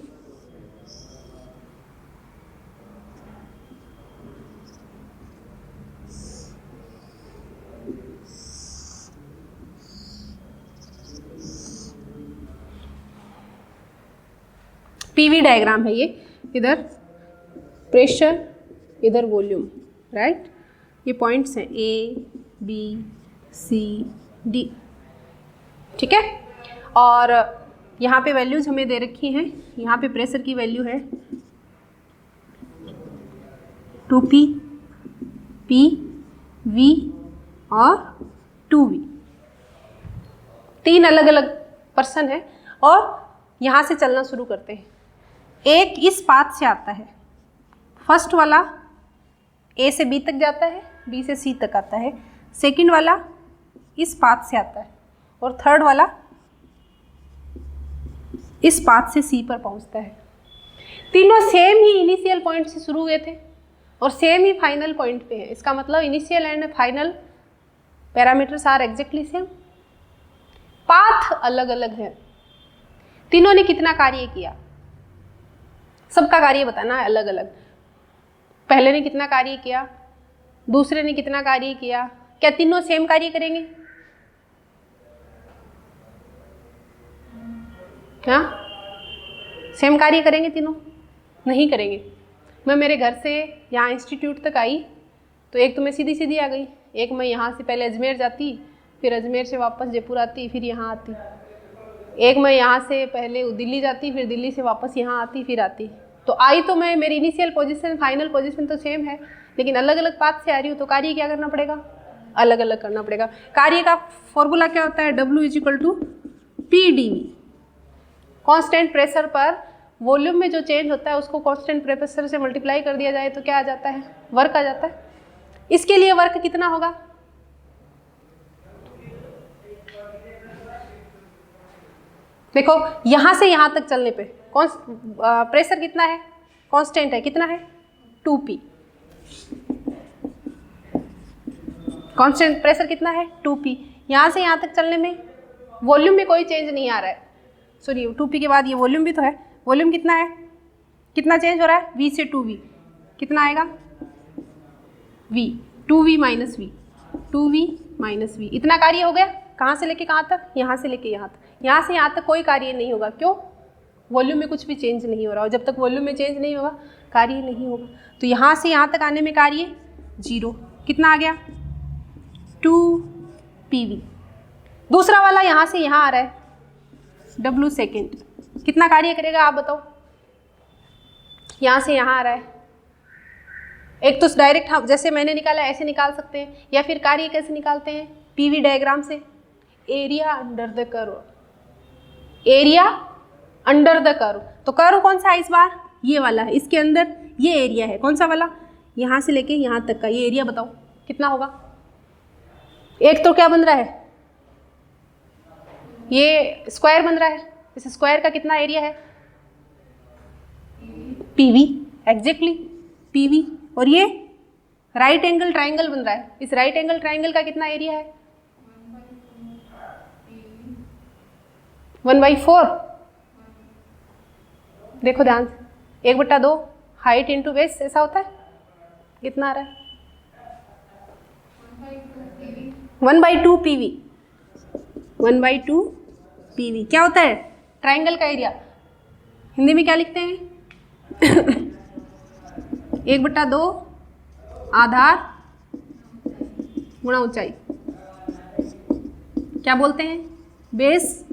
[SPEAKER 1] पीवी डायग्राम है ये। इधर प्रेशर, इधर वॉल्यूम। राइट, ये पॉइंट्स हैं A, B, C, D। ठीक है, और यहाँ पे वैल्यूज हमें दे रखी हैं। यहाँ पे प्रेशर की वैल्यू है 2P, P, V और 2V, 3 अलग अलग पर्सन है। और यहाँ से चलना शुरू करते हैं। एक इस पाथ से आता है, फर्स्ट वाला A से B तक जाता है, B से C तक आता है, सेकंड वाला इस पाथ से आता है और थर्ड वाला इस पाथ से C पर पहुँचता है। तीनों सेम ही इनिशियल पॉइंट से शुरू हुए थे और सेम ही फाइनल पॉइंट पे है। इसका मतलब initial and final parameters are exactly same, path अलग अलग है। तीनों ने कितना कार्य किया, सबका कार्य बताना है अलग अलग। पहले ने कितना कार्य किया, दूसरे ने कितना कार्य किया, क्या तीनों सेम कार्य करेंगे? क्या सेम कार्य करेंगे तीनों? नहीं करेंगे। मैं मेरे घर से यहाँ इंस्टीट्यूट तक आई तो एक तो मैं सीधी सीधी आ गई, एक मैं यहाँ से पहले अजमेर जाती, फिर अजमेर से वापस जयपुर आती, फिर यहाँ आती। एक मैं यहाँ से पहले दिल्ली जाती, फिर दिल्ली से वापस यहाँ आती, फिर आती। तो आई तो मैं, मेरी इनिशियल पोजीशन फाइनल पोजीशन तो सेम है, लेकिन अलग अलग पाथ से आ रही हूँ, तो कार्य क्या करना पड़ेगा? अलग अलग करना पड़ेगा। कार्य का फॉर्मूला क्या होता है? W = PdV। कांस्टेंट प्रेशर पर वॉल्यूम में जो चेंज होता है उसको कांस्टेंट प्रेशर से मल्टीप्लाई कर दिया जाए तो क्या आ जाता है? वर्क आ जाता है। इसके लिए वर्क कितना होगा? देखो यहाँ से यहाँ तक चलने पे प्रेशर कितना है? कांस्टेंट है, कितना है? 2P। कांस्टेंट प्रेशर कितना है? 2P। यहाँ से यहाँ तक चलने में वॉल्यूम में कोई चेंज नहीं आ रहा है। सॉरी, 2P के बाद ये वॉल्यूम भी तो है। वॉल्यूम कितना है? कितना चेंज हो रहा है? V से 2V। कितना आएगा? V, 2V - V, 2V - V। इतना कार्य हो गया। कहाँ से लेके कहाँ तक? यहाँ से लेके यहाँ तक। यहाँ से यहाँ तक कोई कार्य नहीं होगा। क्यों? वॉल्यूम में कुछ भी चेंज नहीं हो रहा। और जब तक वॉल्यूम में चेंज नहीं होगा कार्य नहीं होगा। तो यहाँ से यहाँ तक आने में कार्य 0। कितना आ गया? 2PV। दूसरा वाला यहाँ से यहाँ आ रहा है, W सेकेंड। कितना कार्य करेगा आप बताओ? यहाँ से यहाँ आ रहा है। एक तो डायरेक्ट हम जैसे मैंने निकाला ऐसे निकाल सकते हैं, या फिर कार्य कैसे निकालते हैं? PV डायग्राम से। Area under the curve, area under the curve. तो कर्व कौन सा है इस बार? ये वाला है। इसके अंदर ये एरिया है, कौन सा वाला? यहाँ से लेके यहाँ तक का ये एरिया बताओ कितना होगा? एक तो क्या बन रहा है? ये स्क्वायर बन रहा है। इस स्क्वायर का कितना एरिया है? PV, exactly PV। और ये राइट एंगल ट्राइंगल बन रहा है। इस राइट एंगल ट्राइंगल का कितना एरिया है? 1/4। देखो ध्यान से, 1/2 हाइट इंटू बेस ऐसा होता है। कितना आ रहा है? 1/2 PV। 1/2 PV क्या होता है? ट्राइंगल का एरिया। हिंदी में क्या लिखते हैं? 1/2 आधार गुणा ऊंचाई। क्या बोलते हैं? बेस।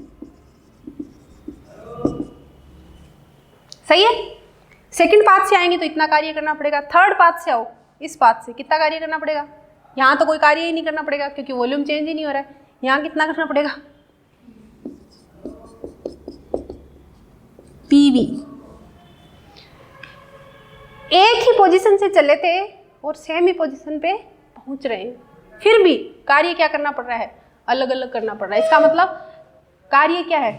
[SPEAKER 1] सही है। सेकंड पाथ से आएंगे तो इतना कार्य करना पड़ेगा। थर्ड पाथ से आओ, इस पाथ से कितना कार्य करना पड़ेगा? यहाँ तो कोई कार्य ही नहीं करना पड़ेगा क्योंकि वॉल्यूम चेंज ही नहीं हो रहा है। यहाँ कितना करना पड़ेगा? PV। एक ही पोजीशन से चले थे और सेम ही पोजीशन पे पहुंच रहे हैं, फिर भी कार्य क्या करना पड़ रहा है? अलग अलग करना पड़ रहा है। इसका मतलब कार्य क्या है?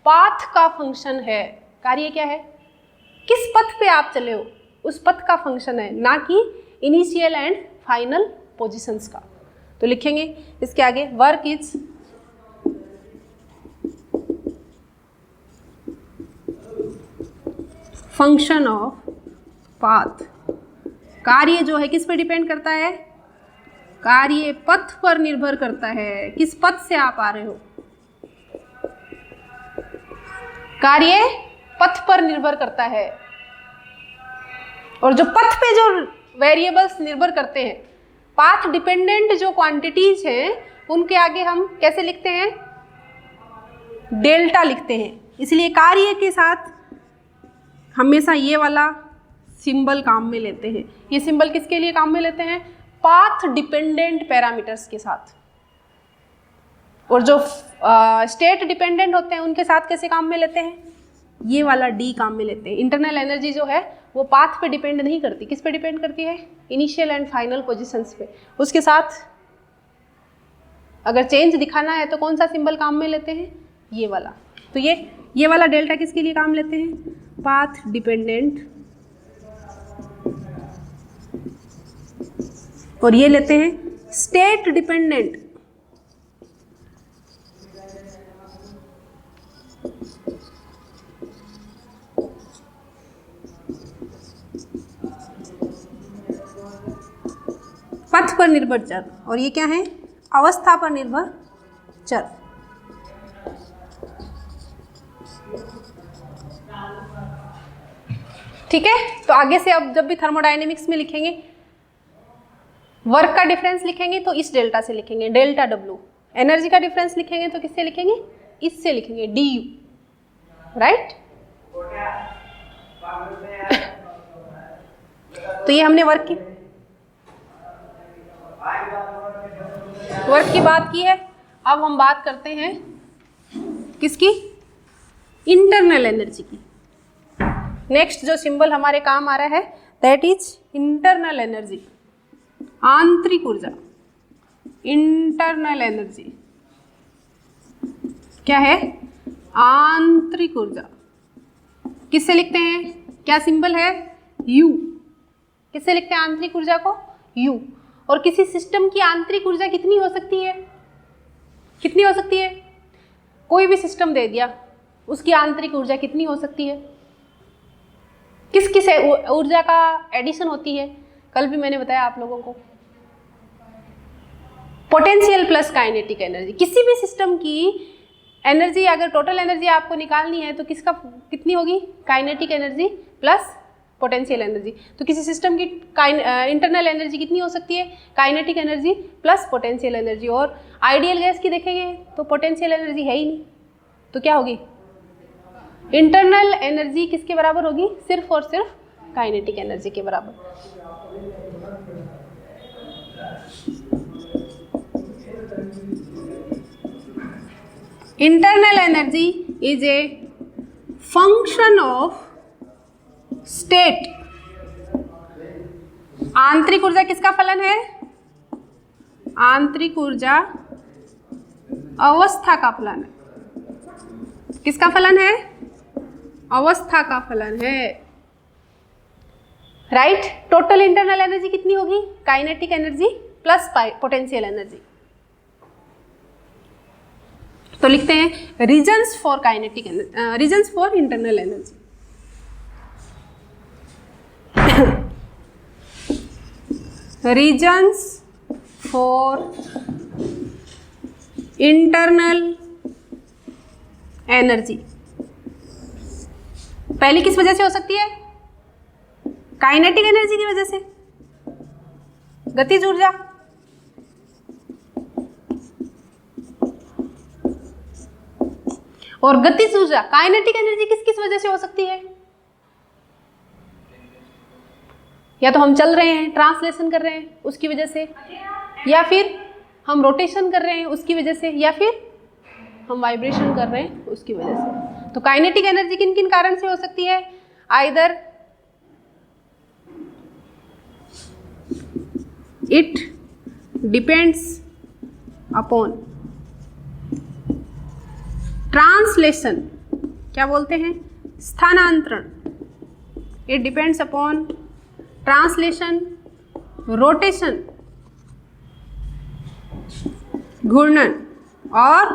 [SPEAKER 1] पाथ का फंक्शन है। कार्य क्या है? किस पथ पे आप चले हो उस पथ का फंक्शन है, ना कि इनिशियल एंड फाइनल पोजीशंस का। तो लिखेंगे इसके आगे, work is function of path. कार्य जो है किस पे डिपेंड करता है? कार्य पथ पर निर्भर करता है। किस पथ से आप आ रहे हो? कार्य पथ पर निर्भर करता है। और जो पथ पे जो वेरिएबल्स निर्भर करते हैं, पाथ डिपेंडेंट जो क्वांटिटीज हैं, उनके आगे हम कैसे लिखते हैं? डेल्टा लिखते हैं। इसलिए कार्य के साथ हमेशा ये वाला सिंबल काम में लेते हैं। ये सिंबल किसके लिए काम में लेते हैं? पाथ डिपेंडेंट पैरामीटर्स के साथ, और जो स्टेट डिपेंडेंट होते हैं उनके साथ कैसे काम में लेते हैं, ये वाला डी काम में लेते हैं। इंटरनल एनर्जी जो है वो पाथ पे डिपेंड नहीं करती, किस पे डिपेंड करती है, इनिशियल एंड फाइनल पोजीशंस पे। उसके साथ अगर चेंज दिखाना है तो कौन सा सिंबल काम में लेते हैं, ये वाला। तो ये वाला डेल्टा किसके लिए काम लेते हैं, पाथ डिपेंडेंट, और ये लेते हैं स्टेट डिपेंडेंट। पथ पर निर्भर चर, और ये क्या है, अवस्था पर निर्भर चर। ठीक है, तो आगे से अब जब भी थर्मोडायनेमिक्स में लिखेंगे, वर्क का डिफरेंस लिखेंगे तो इस डेल्टा से लिखेंगे, डेल्टा डब्ल्यू। एनर्जी का डिफरेंस लिखेंगे तो किससे लिखेंगे, इससे लिखेंगे, डी यू, राइट। तो ये हमने वर्क की बात की है। अब हम बात करते हैं किसकी, इंटरनल एनर्जी की। नेक्स्ट जो सिंबल हमारे काम आ रहा है दैट इज इंटरनल एनर्जी, आंतरिक ऊर्जा। इंटरनल एनर्जी क्या है, आंतरिक ऊर्जा। किससे लिखते हैं, क्या सिंबल है, यू। किससे लिखते हैं आंतरिक ऊर्जा को, यू। और किसी सिस्टम की आंतरिक ऊर्जा कितनी हो सकती है, कितनी हो सकती है, कोई भी सिस्टम दे दिया, उसकी आंतरिक ऊर्जा कितनी हो सकती है, किस किस ऊर्जा का एडिशन होती है, कल भी मैंने बताया आप लोगों को, पोटेंशियल प्लस काइनेटिक एनर्जी। किसी भी सिस्टम की एनर्जी, अगर टोटल एनर्जी आपको निकालनी है तो किसका कितनी होगी, kinetic energy plus potential energy. तो किसी सिस्टम की इंटरनल एनर्जी कितनी हो सकती है, kinetic energy plus potential energy. और आइडियल गैस की देखेंगे तो पोटेंशियल एनर्जी है ही नहीं, तो क्या होगी, इंटरनल एनर्जी किसके बराबर होगी, सिर्फ और सिर्फ काइनेटिक एनर्जी के बराबर। Internal energy is a function of state. आंतरिक ऊर्जा किसका फलन है, आंतरिक ऊर्जा अवस्था का फलन है। किसका फलन है, अवस्था का फलन है, राइट। टोटल इंटरनल एनर्जी कितनी होगी, kinetic energy plus potential energy. तो लिखते हैं reasons for kinetic energy, reasons for internal energy. Reasons for internal energy पहली किस वजह से हो सकती है, काइनेटिक एनर्जी की वजह से, गतिज ऊर्जा। और गतिज ऊर्जा, काइनेटिक एनर्जी किस किस वजह से हो सकती है, या तो हम चल रहे हैं, ट्रांसलेशन कर रहे हैं उसकी वजह से, या फिर हम रोटेशन कर रहे हैं उसकी वजह से, या फिर हम वाइब्रेशन कर रहे हैं उसकी वजह से। तो काइनेटिक एनर्जी किन किन कारण से हो सकती है, either it depends upon translation, क्या बोलते हैं, स्थानांतरण। It depends upon translation, rotation, घूर्णन और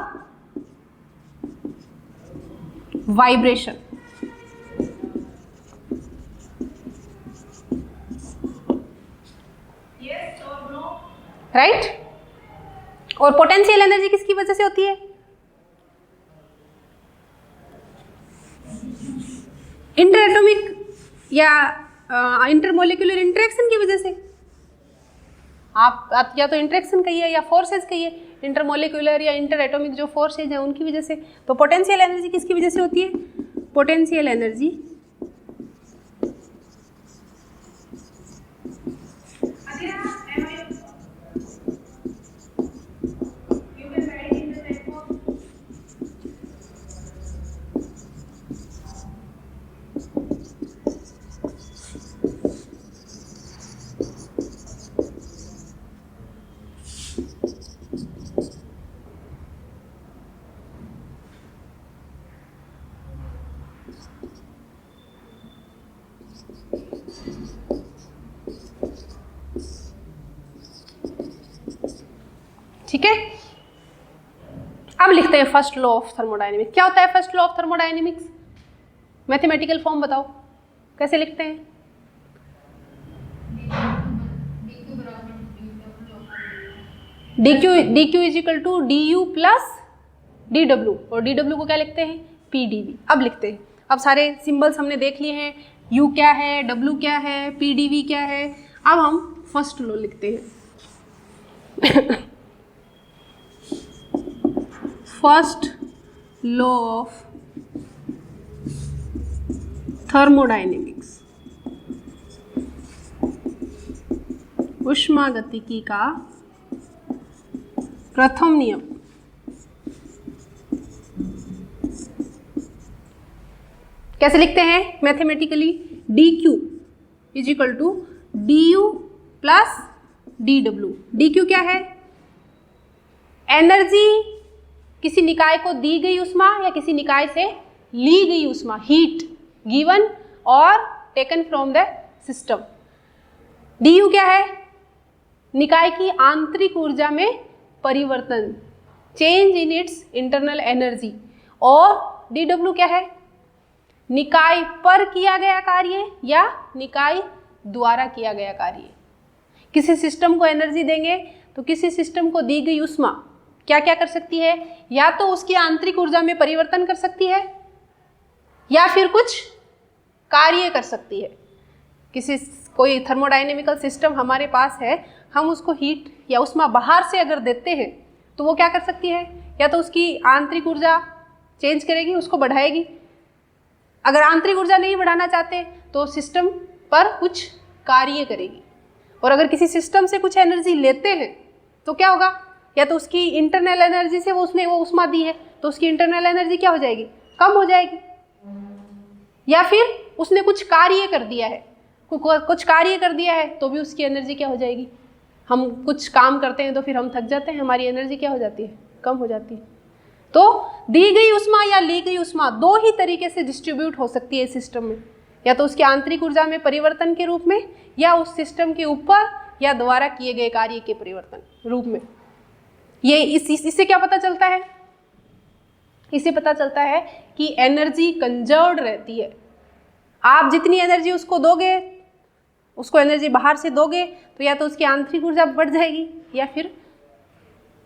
[SPEAKER 1] वाइब्रेशन। राइट। और पोटेंशियल एनर्जी किसकी वजह से होती है, इंटर एटॉमिक या इंटरमोलिकुलर इंटरेक्शन की वजह से। आप या तो इंटरेक्शन कहिए या फोर्सेस कहिए, इंटरमोलिकुलर या इंटर एटॉमिक जो फोर्सेज हैं उनकी वजह से। तो पोटेंशियल एनर्जी किसकी वजह से होती है, पोटेंशियल एनर्जी अब लिखते हैं फर्स्ट लॉ ऑफ थर्मोडायनेमिक्स। क्या होता है first law of thermodynamics? Mathematical form बताओ कैसे लिखते हैं? dq is equal to du plus dw, और dw को क्या लिखते हैं? pdv। अब लिखते हैं, अब सारे सिंबल्स हमने देख लिए हैं, u क्या है, w क्या है, pdv क्या है। अब हम फर्स्ट लॉ लिखते हैं फर्स्ट लॉ ऑफ थर्मोडायनेमिक्स, ऊष्मागतिकी का प्रथम नियम। कैसे लिखते हैं mathematically? dq is equal to du plus dw। dq क्या है? एनर्जी किसी निकाय को दी गई उष्मा या किसी निकाय से ली गई उष्मा, हीट गिवन और taken from the system. du क्या है? निकाय की आंतरिक ऊर्जा में परिवर्तन, change in its internal energy. और dw क्या है? निकाय पर किया गया कार्य या निकाय द्वारा किया गया कार्य। किसी सिस्टम को एनर्जी देंगे तो किसी सिस्टम को दी गई उष्मा क्या क्या कर सकती है? या तो उसकी आंतरिक ऊर्जा में परिवर्तन कर सकती है या फिर कुछ कार्य कर सकती है। कोई थर्मोडायनेमिकल सिस्टम हमारे पास है, हम उसको हीट या उष्मा बाहर से अगर देते हैं तो वो क्या कर सकती है? या तो उसकी आंतरिक ऊर्जा चेंज करेगी, उसको बढ़ाएगी। अगर आंतरिक ऊर्जा नहीं बढ़ाना चाहते तो सिस्टम पर कुछ कार्य करेगी। और अगर किसी सिस्टम से कुछ एनर्जी लेते हैं तो क्या होगा? या तो उसकी इंटरनल एनर्जी से उसने वो उष्मा दी है तो उसकी इंटरनल एनर्जी क्या हो जाएगी? कम हो जाएगी। या फिर उसने कुछ कार्य कर दिया है, कुछ कार्य कर दिया है तो भी उसकी एनर्जी क्या हो जाएगी? हम कुछ काम करते हैं तो फिर हम थक जाते हैं, हमारी एनर्जी क्या हो जाती है? कम हो जाती है। तो दी गई उष्मा या ली गई उष्मा दो ही तरीके से डिस्ट्रीब्यूट हो सकती है इस सिस्टम में, या तो उसकी आंतरिक ऊर्जा में परिवर्तन के रूप में या उस सिस्टम के ऊपर या द्वारा किए गए कार्य के परिवर्तन रूप में। ये इससे क्या पता चलता है? इससे पता चलता है कि एनर्जी कंजर्व्ड रहती है। आप जितनी एनर्जी उसको दोगे, उसको एनर्जी बाहर से दोगे तो या तो उसकी आंतरिक ऊर्जा बढ़ जाएगी या फिर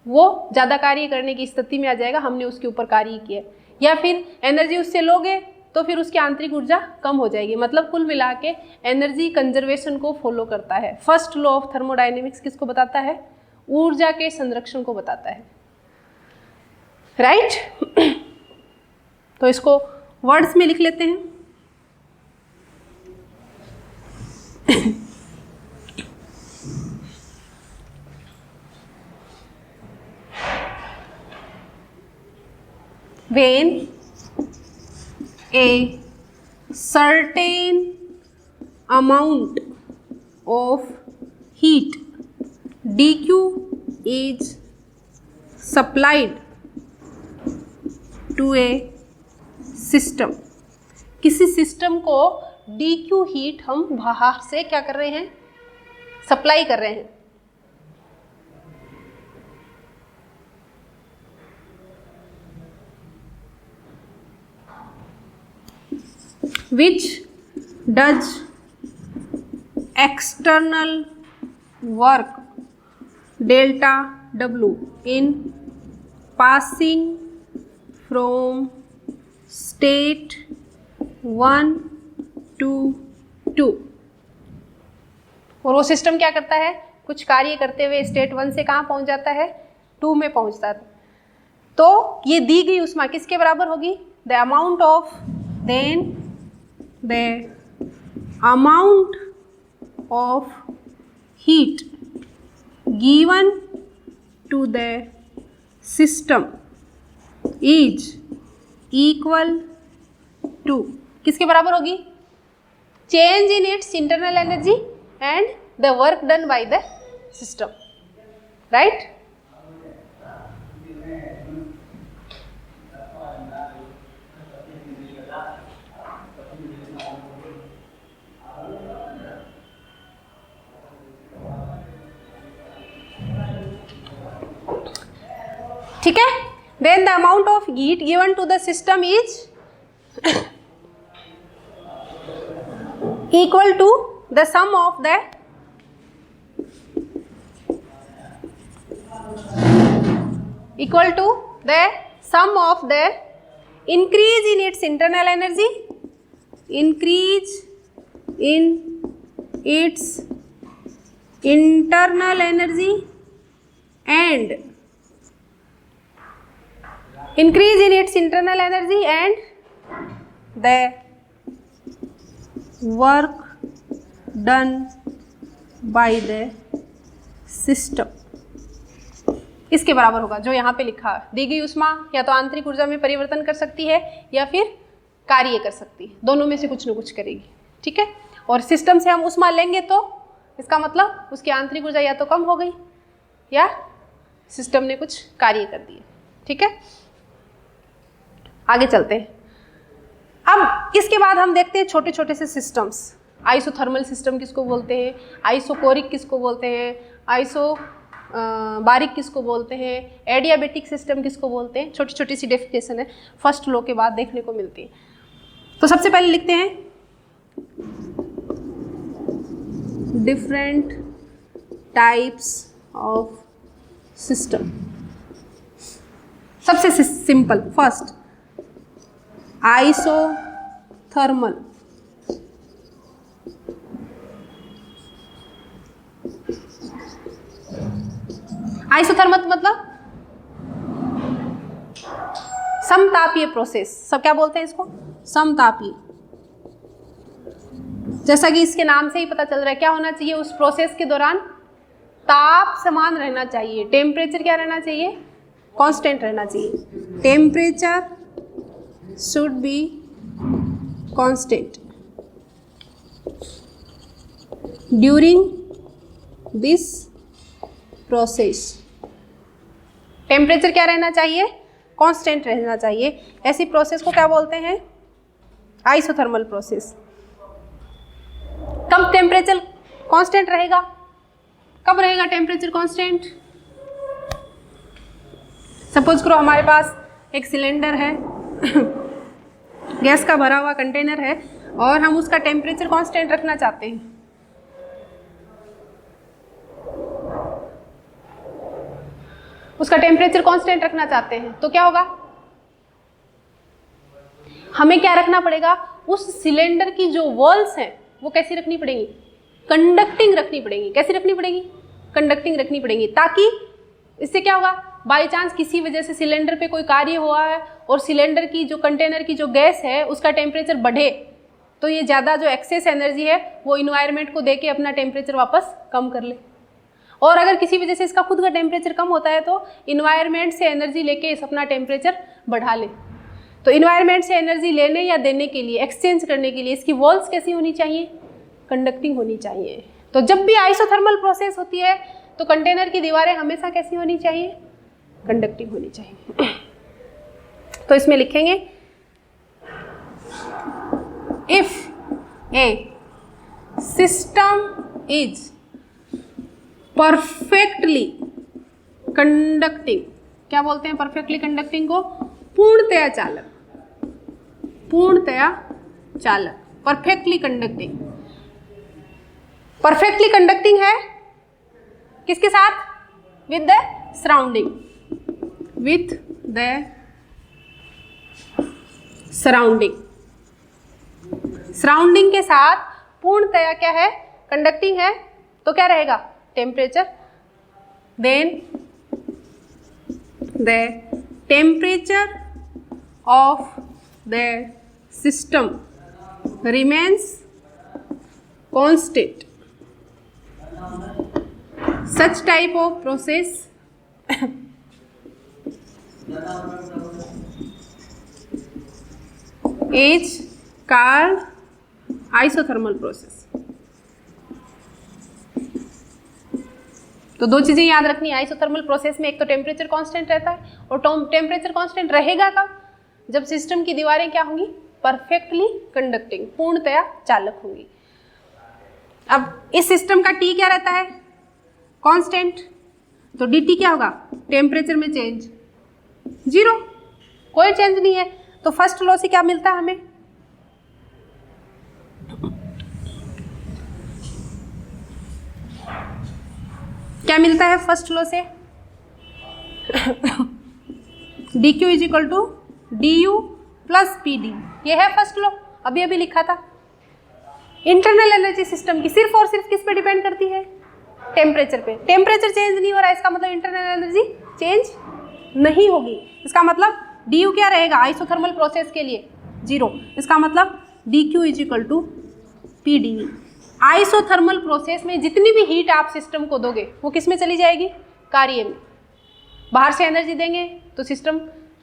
[SPEAKER 1] वो ज़्यादा कार्य करने की स्थिति में आ जाएगा, हमने उसके ऊपर कार्य किया। या फिर एनर्जी उससे लोगे तो फिर उसकी आंतरिक ऊर्जा कम हो जाएगी। मतलब कुल मिला के एनर्जी कंजर्वेशन को फॉलो करता है। फर्स्ट लॉ ऑफ थर्मोडायनेमिक्स किसको बताता है? ऊर्जा के संरक्षण को बताता है, राइट? तो इसको वर्ड्स में लिख लेते हैं। When a certain amount of heat dq is supplied to a system, किसी सिस्टम को dq हीट हम बाहर से क्या कर रहे हैं? सप्लाई कर रहे हैं। which does external work delta W in passing from state 1 to 2। और वो सिस्टम क्या करता है? कुछ कार्य करते हुए स्टेट 1 से कहाँ पहुँच जाता है? 2 में पहुँचता है। तो ये दी गई उष्मा किसके बराबर होगी? The amount of the amount of heat given to the system is equal to किसके बराबर होगी? Change in its internal energy and the work done by the system, right? ठीक है। then the amount of heat given to the system is equal to the sum of the increase in its internal energy, increase in its internal energy and increase in its internal energy and the work done by the system इसके बराबर होगा जो यहाँ पे लिखा है। दी गई ऊष्मा या तो आंतरिक ऊर्जा में परिवर्तन कर सकती है या फिर कार्य कर सकती है, दोनों में से कुछ न कुछ करेगी, ठीक है। और सिस्टम से हम ऊष्मा लेंगे तो इसका मतलब उसकी आंतरिक ऊर्जा या तो कम हो गई या सिस्टम ने कुछ कार्य कर दिए, ठीक है। आगे चलते हैं। अब इसके बाद हम देखते हैं छोटे छोटे से सिस्टम्स। आइसोथर्मल सिस्टम किसको बोलते हैं, आइसोकोरिक किसको बोलते हैं, बारिक किसको बोलते हैं, एडियाबेटिक सिस्टम किसको बोलते हैं। छोटी छोटी सी डेफिनेशन है, फर्स्ट लॉ के बाद देखने को मिलती है। तो सबसे पहले लिखते हैं डिफरेंट टाइप्स ऑफ सिस्टम। सबसे सिंपल फर्स्ट आइसोथर्मल। आइसोथर्मल मतलब समतापीय प्रोसेस। सब क्या बोलते हैं इसको, समतापीय। जैसा कि इसके नाम से ही पता चल रहा है, क्या होना चाहिए उस प्रोसेस के दौरान, ताप समान रहना चाहिए। टेम्परेचर क्या रहना चाहिए, कांस्टेंट रहना चाहिए। Temperature should be constant during this process. Temperature क्या रहना चाहिए, कांस्टेंट रहना चाहिए। ऐसी प्रोसेस को क्या बोलते हैं, आइसोथर्मल प्रोसेस। कब टेम्परेचर कांस्टेंट रहेगा, कब रहेगा टेम्परेचर कांस्टेंट। सपोज करो हमारे पास एक सिलेंडर है गैस का भरा हुआ कंटेनर है और हम उसका टेम्परेचर कांस्टेंट रखना चाहते हैं। उसका टेम्परेचर कांस्टेंट रखना चाहते हैं तो क्या होगा, हमें क्या रखना पड़ेगा, उस सिलेंडर की जो वॉल्स हैं वो कैसी रखनी पड़ेंगी, कंडक्टिंग रखनी पड़ेंगी। कैसी रखनी पड़ेगी, कंडक्टिंग रखनी पड़ेंगी, ताकि इससे क्या होगा, बाई चांस किसी वजह से सिलेंडर पे कोई कार्य हुआ है और सिलेंडर की जो कंटेनर की जो गैस है उसका टेम्परेचर बढ़े तो ये ज़्यादा जो एक्सेस एनर्जी है वो इन्वायरमेंट को देके अपना टेम्परेचर वापस कम कर ले। और अगर किसी वजह से इसका खुद का टेम्परेचर कम होता है तो इन्वायरमेंट से एनर्जी लेके इस अपना टेम्परेचर बढ़ा ले। तो इन्वायरमेंट से एनर्जी लेने या देने के लिए, एक्सचेंज करने के लिए इसकी वॉल्स कैसी होनी चाहिए, कंडक्टिंग होनी चाहिए। तो जब भी आइसोथर्मल प्रोसेस होती है तो कंटेनर की दीवारें हमेशा कैसी होनी चाहिए, कंडक्टिंग होनी चाहिए। तो इसमें लिखेंगे if a system is perfectly conducting, क्या बोलते हैं परफेक्टली कंडक्टिंग को, पूर्णतया चालक, पूर्णतया चालक, परफेक्टली कंडक्टिंग। परफेक्टली कंडक्टिंग है किसके साथ, with the surrounding, with the surrounding. Surrounding के साथ पूर्णतया क्या है, कंडक्टिंग है, तो क्या रहेगा, temperature. Then the temperature of the system remains constant. Such type of process is called isothermal process. तो दो चीज़ें याद रखनी है आइसोथर्मल प्रोसेस में, एक तो टेम्परेचर कांस्टेंट रहता है और टेम्परेचर कांस्टेंट रहेगा कब, जब सिस्टम की दीवारें क्या होंगी, परफेक्टली कंडक्टिंग, पूर्णतया चालक होंगी। अब इस सिस्टम का टी क्या रहता है, कांस्टेंट, तो dt क्या होगा, टेम्परेचर में चेंज, 0, कोई चेंज नहीं है। तो फर्स्ट लॉ से क्या मिलता है हमें? क्या मिलता है फर्स्ट लॉ से? dq is equal to du plus pd, ये है फर्स्ट लॉ, अभी अभी लिखा था। इंटरनल एनर्जी सिस्टम की सिर्फ और सिर्फ किस पे डिपेंड करती है? टेम्परेचर पे। टेम्परेचर चेंज नहीं हो रहा है, इसका मतलब इंटरनल एनर्जी चेंज नहीं होगी। इसका मतलब du क्या रहेगा आइसोथर्मल प्रोसेस के लिए? 0। इसका मतलब dq is equal to pdv। Isothermal process में जितनी भी हीट आप सिस्टम को दोगे वो किस में चली जाएगी? कार्य में। बाहर से एनर्जी देंगे तो सिस्टम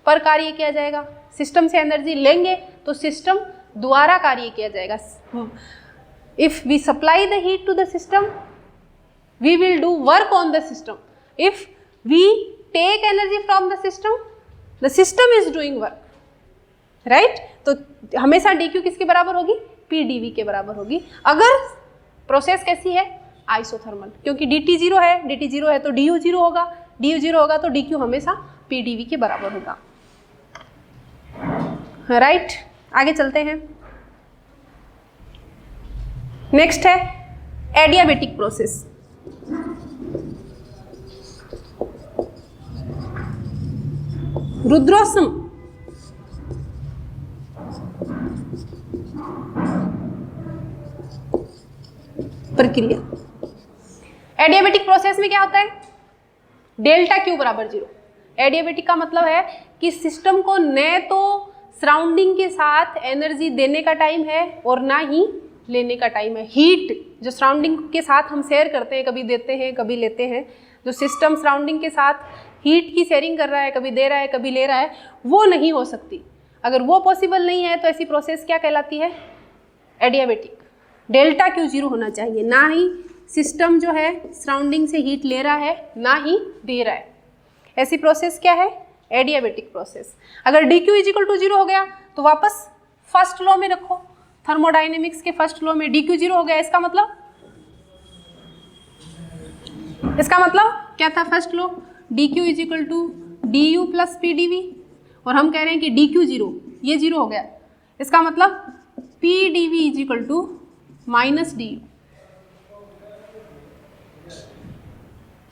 [SPEAKER 1] पर कार्य किया जाएगा, सिस्टम से एनर्जी लेंगे तो सिस्टम द्वारा कार्य किया जाएगा। If we supply the heat to the system we will do work on the system, if we take energy from the system is doing work, right. तो हमेशा dq किसके बराबर होगी? pdv के बराबर होगी। अगर प्रोसेस कैसी है? आइसोथर्मल, क्योंकि dt 0 है, dt 0 है तो du 0 होगा, du 0 होगा तो dq हमेशा pdv के बराबर होगा, राइट। आगे चलते हैं। नेक्स्ट है एडियाबेटिक प्रोसेस। रुद्रोष्म प्रक्रिया। एडियाबेटिक प्रोसेस में क्या होता है? डेल्टा क्यू बराबर 0। एडियाबेटिक का मतलब है कि सिस्टम को न तो सराउंडिंग के साथ एनर्जी देने का टाइम है और ना ही लेने का टाइम है। हीट जो सराउंडिंग के साथ हम शेयर करते हैं, कभी देते हैं कभी लेते हैं, जो सिस्टम सराउंडिंग के साथ हीट की शेयरिंग कर रहा है, कभी दे रहा है कभी ले रहा है, वो नहीं हो सकती। अगर वो पॉसिबल नहीं है तो ऐसी प्रोसेस क्या कहलाती है? एडियाबेटिक। डेल्टा क्यू 0 होना चाहिए, ना ही सिस्टम जो है सराउंडिंग से हीट ले रहा है ना ही दे रहा है। ऐसी प्रोसेस क्या है? Adiabatic process. अगर dq इज इक्वल टू 0 हो गया तो वापस फर्स्ट लॉ में रखो, थर्मोडाइनेमिक्स के फर्स्ट लॉ में dq 0 हो गया। इसका मतलब क्या था? First law dq is equal to du plus pdv, और हम कह रहे हैं कि dq 0, ये 0 हो गया। इसका मतलब pdv is equal to minus du।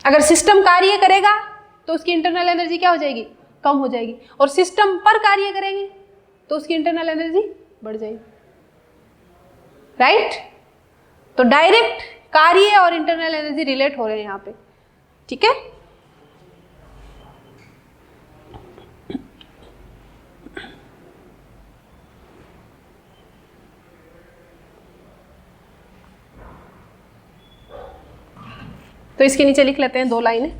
[SPEAKER 1] अगर सिस्टम कार्य करेगा तो उसकी इंटरनल एनर्जी क्या हो जाएगी? कम हो जाएगी, और सिस्टम पर कार्य करेंगे तो उसकी इंटरनल एनर्जी बढ़ जाएगी, राइट। तो डायरेक्ट कार्य और इंटरनल एनर्जी रिलेट हो रहे हैं यहाँ पे, ठीक है। तो इसके नीचे लिख लेते हैं 2 लाइनें।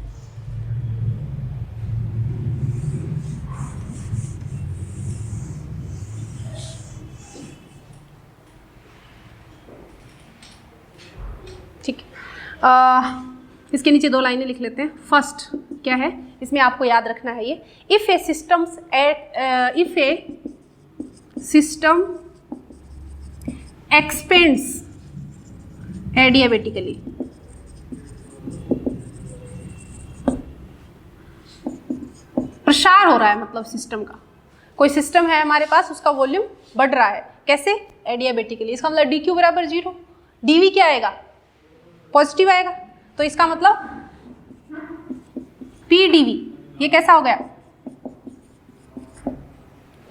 [SPEAKER 1] ठीक है, इसके नीचे 2 लाइनें लिख लेते हैं। फर्स्ट क्या है, इसमें आपको याद रखना है ये, if a system expends adiabatically, प्रसार हो रहा है मतलब सिस्टम का, कोई सिस्टम है हमारे पास, उसका वॉल्यूम बढ़ रहा है, कैसे? एडियाबेटिकली। इसका मतलब dq बराबर 0, dv क्या आएगा? पॉजिटिव आएगा। तो इसका मतलब pdv ये कैसा हो गया?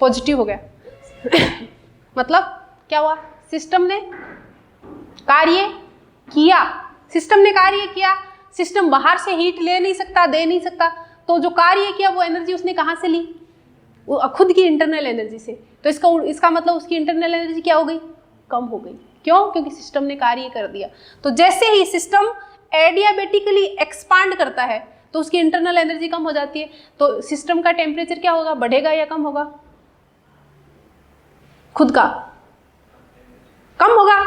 [SPEAKER 1] पॉजिटिव हो गया। मतलब क्या हुआ? सिस्टम ने कार्य किया, सिस्टम बाहर से हीट ले नहीं सकता, दे नहीं सकता, तो जो कार्य किया वो एनर्जी उसने कहाँ से ली? वो खुद की इंटरनल एनर्जी से। तो इसका मतलब उसकी इंटरनल एनर्जी क्या हो गई? कम हो गई। क्यों? क्योंकि सिस्टम ने कार्य कर दिया। तो जैसे ही सिस्टम एडियाबेटिकली एक्सपांड करता है तो उसकी इंटरनल एनर्जी कम हो जाती है, तो सिस्टम का टेम्परेचर क्या होगा? बढ़ेगा या कम होगा? खुद का कम होगा,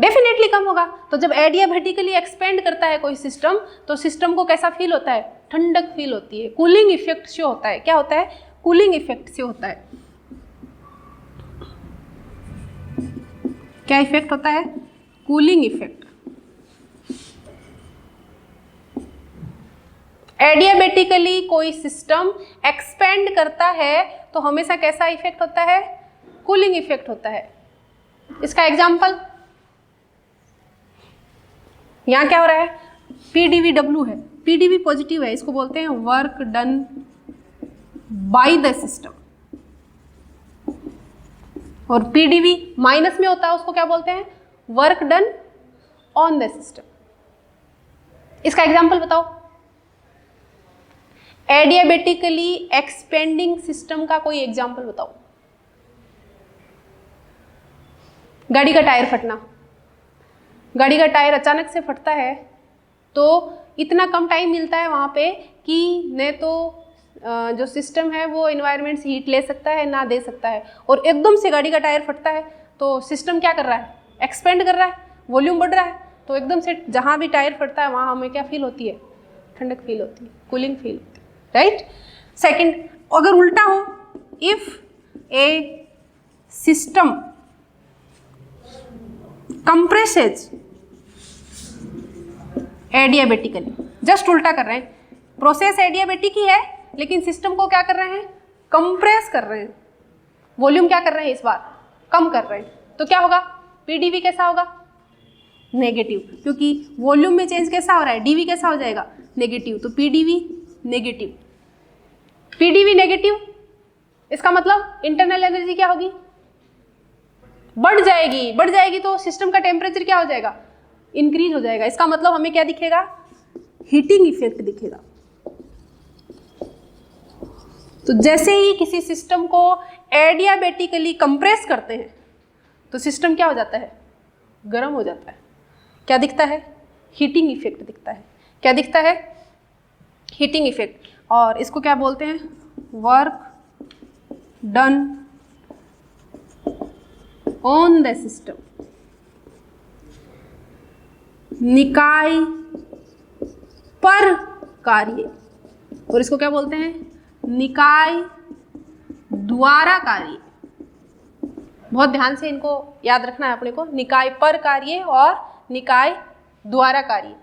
[SPEAKER 1] डेफिनेटली कम होगा। तो जब एडियाबेटिकली एक्सपेंड करता है कोई सिस्टम, तो सिस्टम को कैसा फील होता है? ठंडक फील होती है, कूलिंग इफेक्ट से होता है। क्या होता है? कूलिंग इफेक्ट से होता है। क्या इफेक्ट होता है? Cooling effect. एडियाबेटिकली कोई सिस्टम एक्सपेंड करता है तो हमेशा कैसा इफेक्ट होता है? कूलिंग इफेक्ट होता है। इसका एग्जाम्पल यहाँ क्या हो रहा है? PdVW है, PdV पॉजिटिव है, इसको बोलते हैं work done by the system, और PdV माइनस में होता है उसको क्या बोलते हैं? Work done on the system. इसका एग्जाम्पल बताओ। एडियाबेटिकली एक्सपेंडिंग सिस्टम का कोई एग्जाम्पल बताओ। गाड़ी का टायर फटना, गाड़ी का टायर अचानक से फटता है तो इतना कम टाइम मिलता है वहाँ पे कि न तो जो सिस्टम है वो एनवायरनमेंट से हीट ले सकता है ना दे सकता है, और एकदम से गाड़ी का टायर फटता है तो सिस्टम क्या कर रहा है? एक्सपेंड कर रहा है, वॉल्यूम बढ़ रहा है, तो एकदम से जहाँ भी टायर फटता है वहाँ हमें क्या फील होती है? ठंडक फील होती है, कूलिंग फील होती है, राइट। सेकंड, अगर उल्टा हो, if a system compresses adiabatically, just उल्टा कर रहे हैं, प्रोसेस एडियाबेटिक ही है लेकिन सिस्टम को क्या कर रहे हैं? कंप्रेस कर रहे हैं, वॉल्यूम क्या कर रहे हैं? इस बार कम कर रहे हैं, तो क्या होगा? PdV कैसा होगा? नेगेटिव, क्योंकि वॉल्यूम में चेंज कैसा हो रहा है? dV कैसा हो जाएगा? नेगेटिव, तो PdV नेगेटिव। PdV नेगेटिव, इसका मतलब इंटरनल एनर्जी क्या होगी? बढ़ जाएगी, बढ़ जाएगी तो सिस्टम का टेम्परेचर क्या हो जाएगा? इंक्रीज हो जाएगा। इसका मतलब हमें क्या दिखेगा? हीटिंग इफेक्ट दिखेगा। तो जैसे ही किसी सिस्टम को एडियाबेटिकली कंप्रेस करते हैं तो सिस्टम क्या हो जाता है? गर्म हो जाता है। क्या दिखता है? हीटिंग इफेक्ट दिखता है। क्या दिखता है? Heating effect. और इसको क्या बोलते हैं? Work done on the system, निकाय पर कार्य, और इसको क्या बोलते हैं? निकाय द्वारा कार्य। बहुत ध्यान से इनको याद रखना है अपने को, निकाय पर कार्य और निकाय द्वारा कार्य।